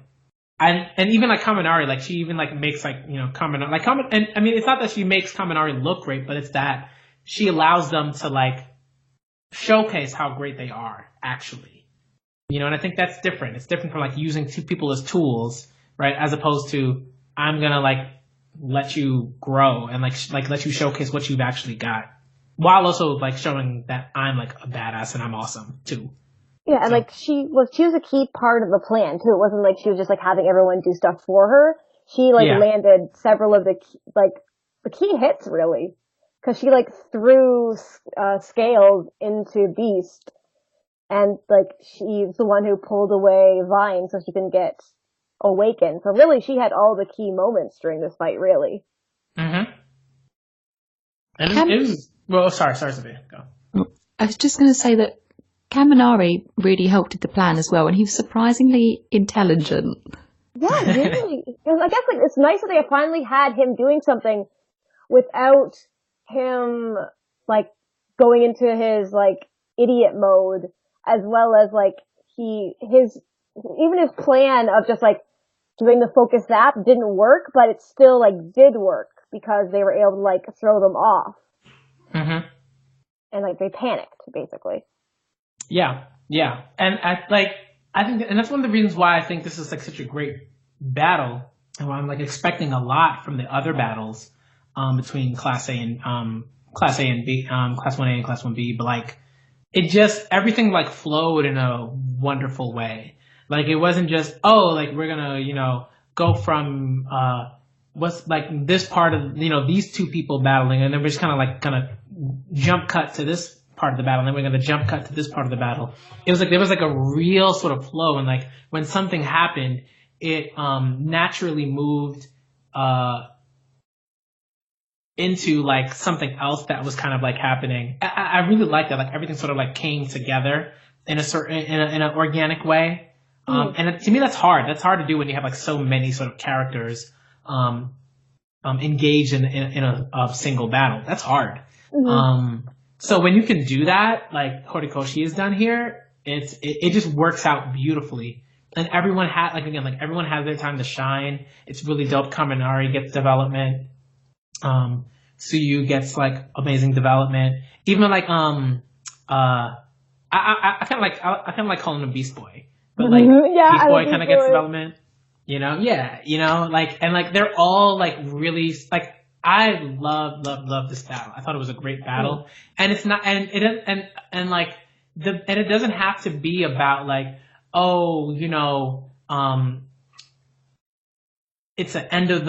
and even like Kaminari, like she even like makes like, Kaminari, like and I mean, it's not that she makes Kaminari look great, but it's that she allows them to like showcase how great they are actually, and I think that's different. It's different from like using two people as tools, right? As opposed to, I'm gonna like let you grow and like let you showcase what you've actually got, while also like showing that I'm like a badass and I'm awesome too. Yeah, and like she was a key part of the plan too. It wasn't like she was just like having everyone do stuff for her. She like landed several of the key hits really, because she like threw Scales into Beast, and like she's the one who pulled away Vine so she can get Awakened. So really, she had all the key moments during this fight. Really. Mm-hmm. And it was well. Sorry, Sophia. Go. I was just going to say that Kaminari really helped with the plan as well, and he was surprisingly intelligent. Yeah, really. Because I guess like it's nice that they finally had him doing something without him like going into his like idiot mode, as well as like his plan of just like doing the focus zap didn't work, but it still like did work because they were able to like throw them off. Mm-hmm. And like they panicked basically. Yeah. And I think and that's one of the reasons why I think this is like such a great battle, and why I'm like expecting a lot from the other battles between Class A and Class A and B, Class 1A and Class 1B, but like it just, everything like flowed in a wonderful way. Like it wasn't just, oh, like we're gonna, go from what's like this part of, these two people battling, and then we're just kind of gonna jump cut to this part of the battle, and then we're gonna jump cut to this part of the battle. It was like there was like a real sort of flow, and like when something happened, it naturally moved into like something else that was kind of like happening. I really like that. Like everything sort of like came together in an organic way. And to me, that's hard. That's hard to do when you have like so many sort of characters engaged in a single battle. That's hard. Mm-hmm. So when you can do that, like Horikoshi has done here, it just works out beautifully. And everyone everyone has their time to shine. It's really dope. Kaminari gets development. Suyu gets like amazing development. Even like I kind of like calling him Beast Boy, but like Beast Boy kind of gets development. They're all like really like I love this battle. I thought it was a great battle, and it's not and it doesn't have to be about like it's an end of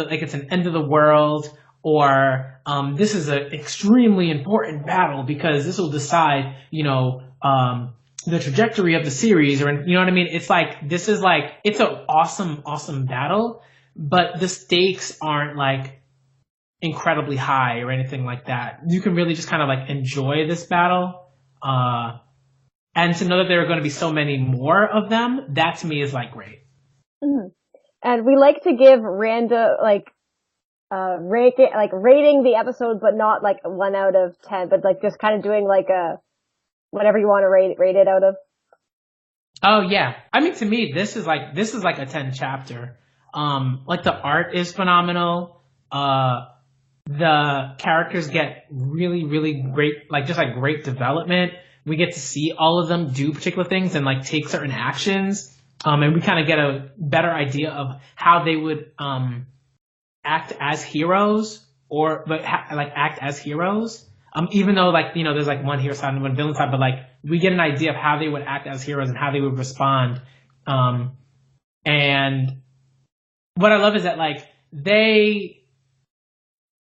the world, or this is an extremely important battle because this will decide the trajectory of the series, or you know what I mean. It's like this is like it's an awesome battle, but the stakes aren't like incredibly high or anything like that. You can really just kind of like enjoy this battle, and to know that there are going to be so many more of them, that to me is like great. Mm-hmm. And we like to give random rating the episode, but not like 1 out of 10, but like just kind of doing like a whatever you want to rate it out of. Oh yeah, I mean to me this is like a 10 chapter. Like the art is phenomenal. The characters get really great, like just like great development. We get to see all of them do particular things and like take certain actions. And we kind of get a better idea of how they would act as heroes, act as heroes. Even though like there's like one hero side and one villain side, but like we get an idea of how they would act as heroes and how they would respond. And what I love is that like they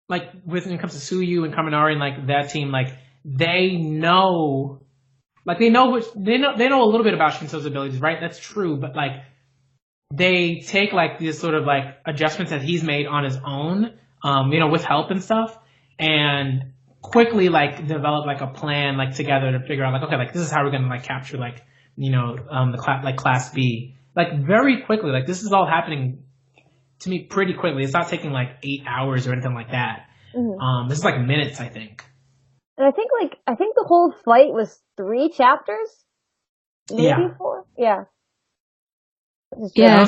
like when it comes to Suyu and Kaminari and like that team, like they know a little bit about Shinso's abilities, right? That's true, but like they take like these sort of like adjustments that he's made on his own, with help and stuff, and quickly like develop like a plan like together to figure out like, okay, like this is how we're gonna like capture like the class B, like very quickly. Like this is all happening to me pretty quickly. It's not taking like 8 hours or anything like that. Mm-hmm. This is like minutes, I think. And I think the whole fight was 3 chapters, maybe 4. Yeah. Yeah,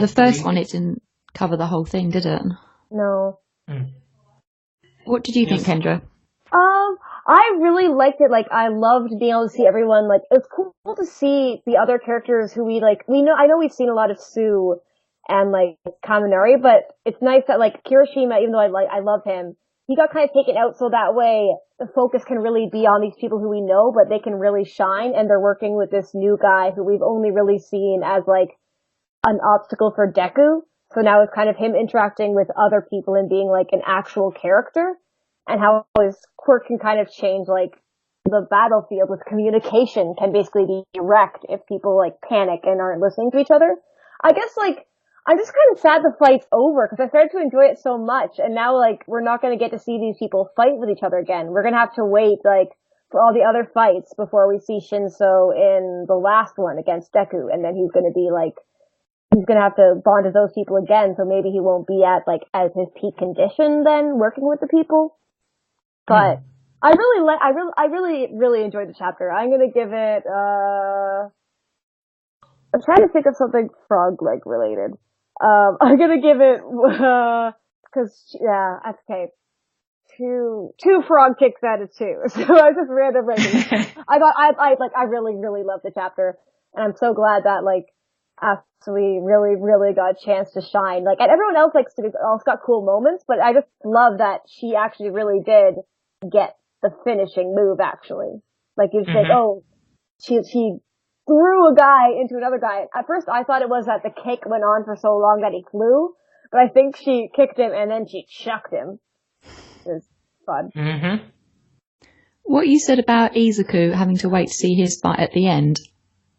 the first one, it didn't cover the whole thing, did it? No. What did you think, Kendra? I really liked it. Like, I loved being able to see everyone. Like, it's cool to see the other characters who we know. I know we've seen a lot of Sue and like Kaminari, but it's nice that like Kirishima, even though I love him, he got kind of taken out so that way the focus can really be on these people who we know, but they can really shine, and they're working with this new guy who we've only really seen as like an obstacle for Deku. So now it's kind of him interacting with other people and being like an actual character, and how his quirk can kind of change like the battlefield with communication can basically be wrecked if people like panic and aren't listening to each other. I guess like I'm just kind of sad the fight's over because I started to enjoy it so much, and now like we're not going to get to see these people fight with each other again. We're going to have to wait like for all the other fights before we see Shinso in the last one against Deku, and then he's going to be like he's going to have to bond with those people again, so maybe he won't be at like as his peak condition then working with the people. But I really enjoyed the chapter. I'm going to give it I'm trying to think of something frog-like related. I'm gonna give it, okay. Two frog kicks out of 2. So I just random rating. I really love the chapter, and I'm so glad that like, after we really got a chance to shine, like, and everyone else also got cool moments, but I just love that she actually really did get the finishing move actually. Like, you just think, oh, she threw a guy into another guy. At first I thought it was that the kick went on for so long that he flew, but I think she kicked him and then she chucked him. It was fun. Mm-hmm. What you said about Izuku having to wait to see his fight at the end,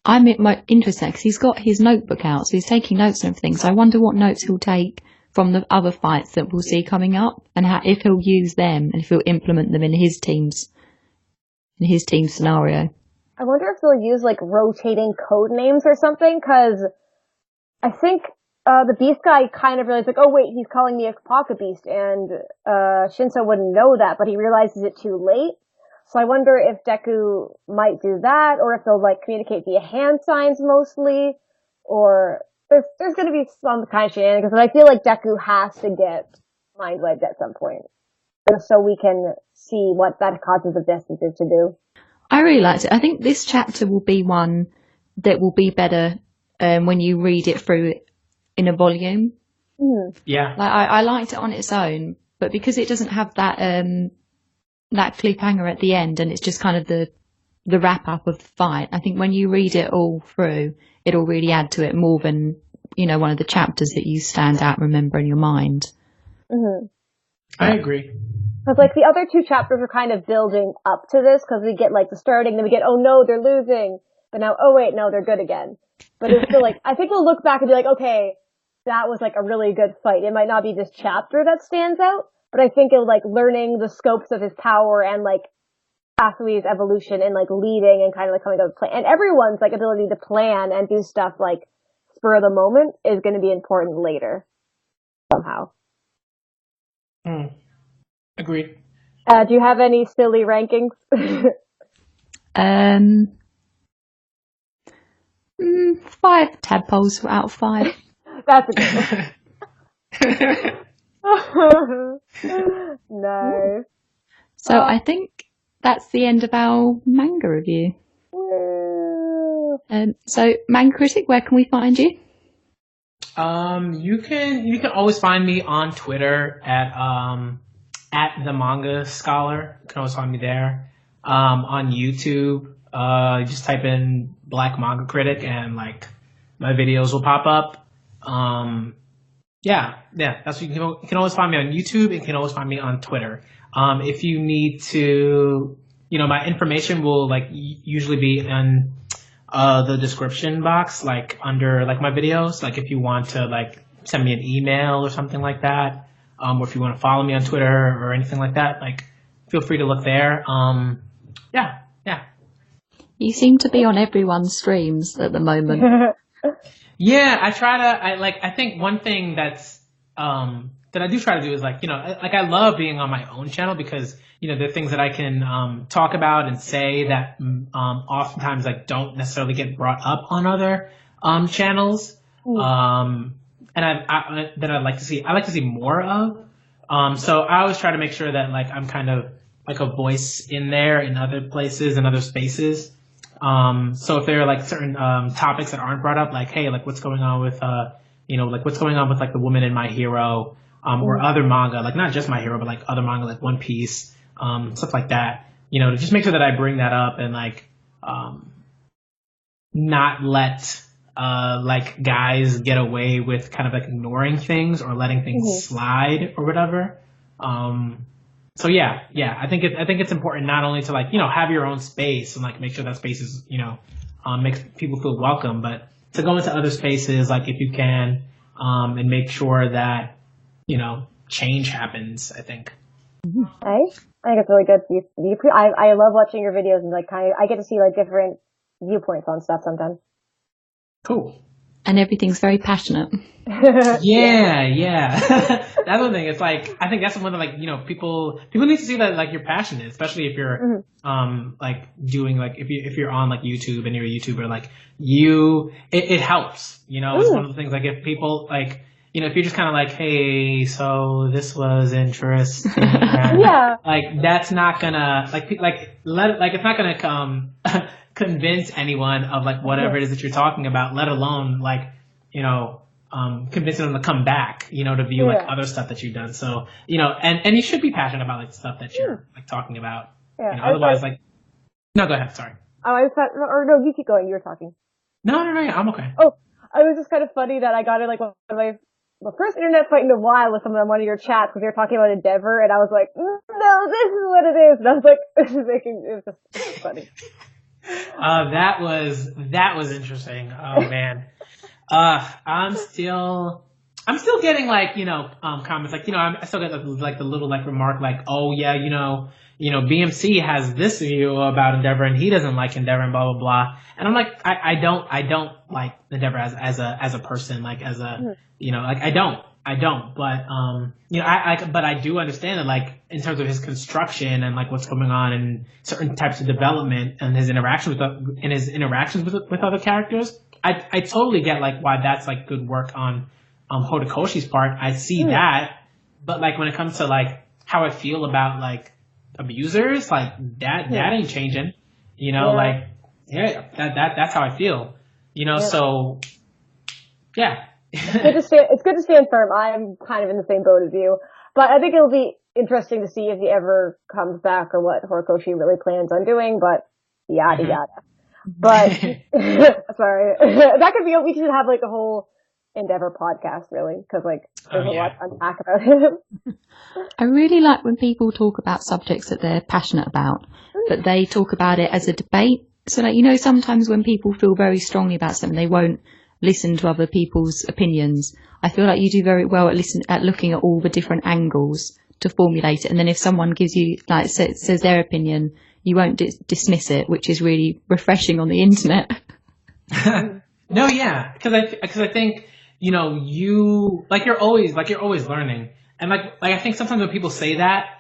I'm interested because he's got his notebook out, so he's taking notes and everything, so I wonder what notes he'll take from the other fights that we'll see coming up, and if he'll use them and if he'll implement them in his team's scenario. I wonder if they'll use like rotating code names or something, because I think the Beast guy kind of realized like, oh wait, he's calling me a Pocket Beast, and Shinso wouldn't know that, but he realizes it too late. So I wonder if Deku might do that, or if they'll like communicate via hand signs mostly, or there's going to be some kind of shenanigans. But I feel like Deku has to get mind wiped at some point, so we can see what that causes of distance is to do. I really liked it. I think this chapter will be one that will be better when you read it through in a volume. Yeah. Like I liked it on its own, but because it doesn't have that that cliffhanger at the end, and it's just kind of the wrap up of the fight, I think when you read it all through, it'll really add to it more than, you know, one of the chapters that you stand out and remember in your mind. I agree. Because like the other two chapters are kind of building up to this, because we get like the starting, then we get, oh no, they're losing, but now, oh wait, no, they're good again. But it's still like, I think we'll look back and be like, okay, that was like a really good fight. It might not be this chapter that stands out, but I think it'll like learning the scopes of his power and like Asui's evolution and like leading and kind of like coming up with a plan. And everyone's like ability to plan and do stuff like spur of the moment is going to be important later somehow. Agreed. Do you have any silly rankings? 5 tadpoles out of 5. That's a good one. Nice. So I think that's the end of our manga review. So Manga Critic, where can we find you? You can always find me on Twitter at the Manga Scholar. You can always find me there. On YouTube, just type in Black Manga Critic and like my videos will pop up. Yeah, that's what you can always find me on YouTube. You can always find me on Twitter. If you need to, you know, my information will like usually be in the description box, like under like my videos. Like if you want to like send me an email or something like that, or if you want to follow me on Twitter or anything like that, like feel free to look there. Yeah. You seem to be on everyone's streams at the moment. Yeah, I think one thing that's that I do try to do is like, you know, like I love being on my own channel because, you know, there are things that I can talk about and say that oftentimes like don't necessarily get brought up on other channels. And that I'd like to see more of. So I always try to make sure that like I'm kind of like a voice in there in other places and other spaces. So if there are like certain topics that aren't brought up, like hey, like what's going on with you know, like what's going on with like the woman in My Hero, or other manga, like not just My Hero, but like other manga like One Piece, stuff like that. You know, to just make sure that I bring that up and like not let like guys get away with kind of like ignoring things or letting things slide or whatever. So yeah, I think it's important not only to like, you know, have your own space and like make sure that space is, you know, makes people feel welcome, but to go into other spaces like if you can, and make sure that, you know, change happens, I think. I think it's really good. I love watching your videos and like I get to see like different viewpoints on stuff sometimes. Cool. And everything's very passionate. Yeah. That's one thing. It's like I think that's one that like, you know, people need to see that like you're passionate, especially if you're like doing like if you're on like YouTube and you're a YouTuber, like it helps. You know, it's one of the things like if people like, you know, if you're just kind of like, hey, so this was interesting, Yeah, like that's not gonna it's not gonna convince anyone of like whatever it is that you're talking about, let alone like, you know, convincing them to come back, you know, to view like other stuff that you've done. So, you know, and you should be passionate about like stuff that you're like talking about. Yeah. You know, otherwise like no, go ahead, sorry. Oh, I was or no, you keep going. You were talking. No, I'm okay. Oh, I was just kind of funny that I got in like one of my first internet fight in a while with someone on one of your chats because they were talking about Endeavor, and I was like, no, this is what it is. And I was like, it was just funny. That was interesting. Oh man. I'm still getting like, you know, comments like, you know, I still get like the little like remark like, oh yeah, you know, BMC has this view about Endeavor and he doesn't like Endeavor and blah blah blah. And I'm like, I don't like Endeavor as a person, like as a, you know, like I don't. I don't, but but I do understand that, like, in terms of his construction and like what's going on in certain types of development and his interactions with other characters. I totally get like why that's like good work on Horikoshi's part. I see that, but like when it comes to like how I feel about like abusers, like that ain't changing. Like that's how I feel. So yeah. It's good to stand firm. I'm kind of in the same boat as you, but I think it'll be interesting to see if he ever comes back or what Horikoshi really plans on doing. But yada yada. But sorry, that could be. We should have like a whole Endeavor podcast, really, because like there's a lot to unpack about him. I really like when people talk about subjects that they're passionate about, but they talk about it as a debate. So like, sometimes when people feel very strongly about something, they won't listen to other people's opinions. I feel like you do very well at looking at all the different angles to formulate it, and then if someone gives you like says their opinion, you won't dismiss it, which is really refreshing on the internet. No, yeah, because I think you're always learning, and like I think sometimes when people say that,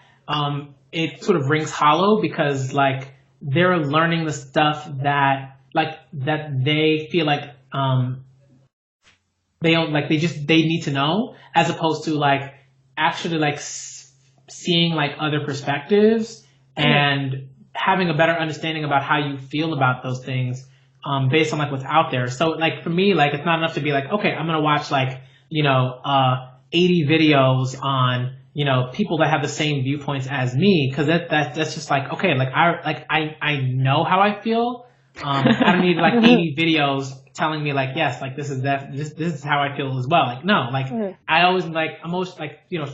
it sort of rings hollow because like they're learning the stuff that they feel like they don't like they need to know, as opposed to like actually like seeing like other perspectives and having a better understanding about how you feel about those things based on like what's out there. So like for me, like it's not enough to be like, okay, I'm gonna watch like 80 videos on people that have the same viewpoints as me, because that's just like, okay, like I know how I feel. I don't need like 80 videos telling me like, yes, like this is how I feel as well. Like no, like I'm always like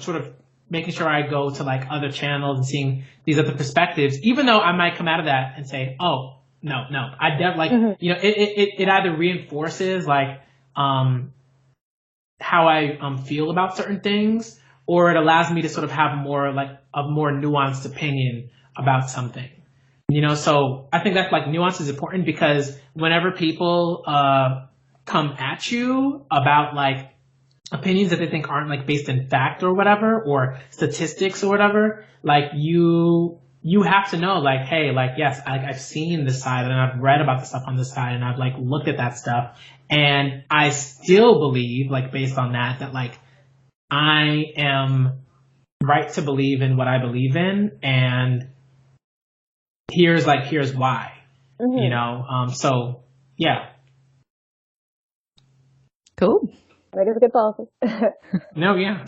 sort of making sure I go to like other channels and seeing these other perspectives, even though I might come out of that and say, oh no, I it either reinforces like how I feel about certain things, or it allows me to sort of have more like a more nuanced opinion about something. So I think that like nuance is important, because whenever people come at you about like opinions that they think aren't like based in fact or whatever, or statistics or whatever, like you have to know like, hey, like, yes, I've seen this side and I've read about the stuff on this side and I've like looked at that stuff, and I still believe, like, based on that like I am right to believe in what I believe in, and here's why. So yeah. Cool. I think it's a good policy. No, yeah.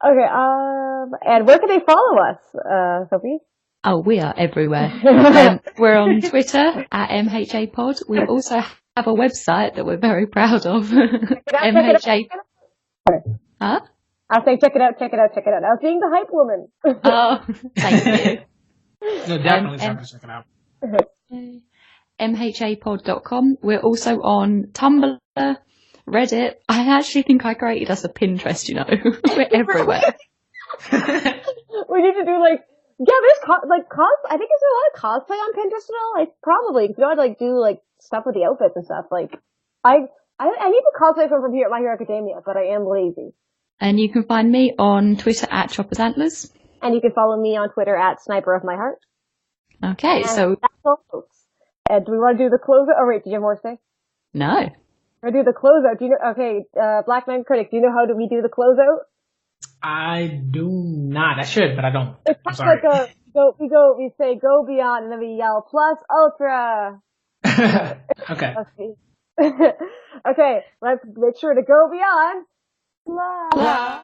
Okay, and where can they follow us, Sophie? Oh, we are everywhere. We're on Twitter at MHA Pod. We also have a website that we're very proud of. MHA. Huh? I was saying, check it out. I was being the hype woman. Oh, thank you. No, definitely check it out. mhapod.com. We're also on Tumblr, Reddit. I actually think I created us a Pinterest, We're everywhere. We need to do there's I think there's a lot of cosplay on Pinterest and all. Probably, if you want to do stuff with the outfits and stuff. I need to cosplay from here at My Hero Academia, but I am lazy. And you can find me on Twitter at Chopper's Antlers. And you can follow me on Twitter at Sniper of My Heart. Okay, and so that's all, folks. Do we want to do the closeout? Oh wait, did you have more to say? No. We're gonna do the closeout. Do you know? Okay, Black Manga Critic. Do you know how we do the closeout? I do not. I should, but I don't. It's I'm sorry. We say go beyond, and then we yell plus ultra. Okay. Okay, let's make sure to go beyond. Blah.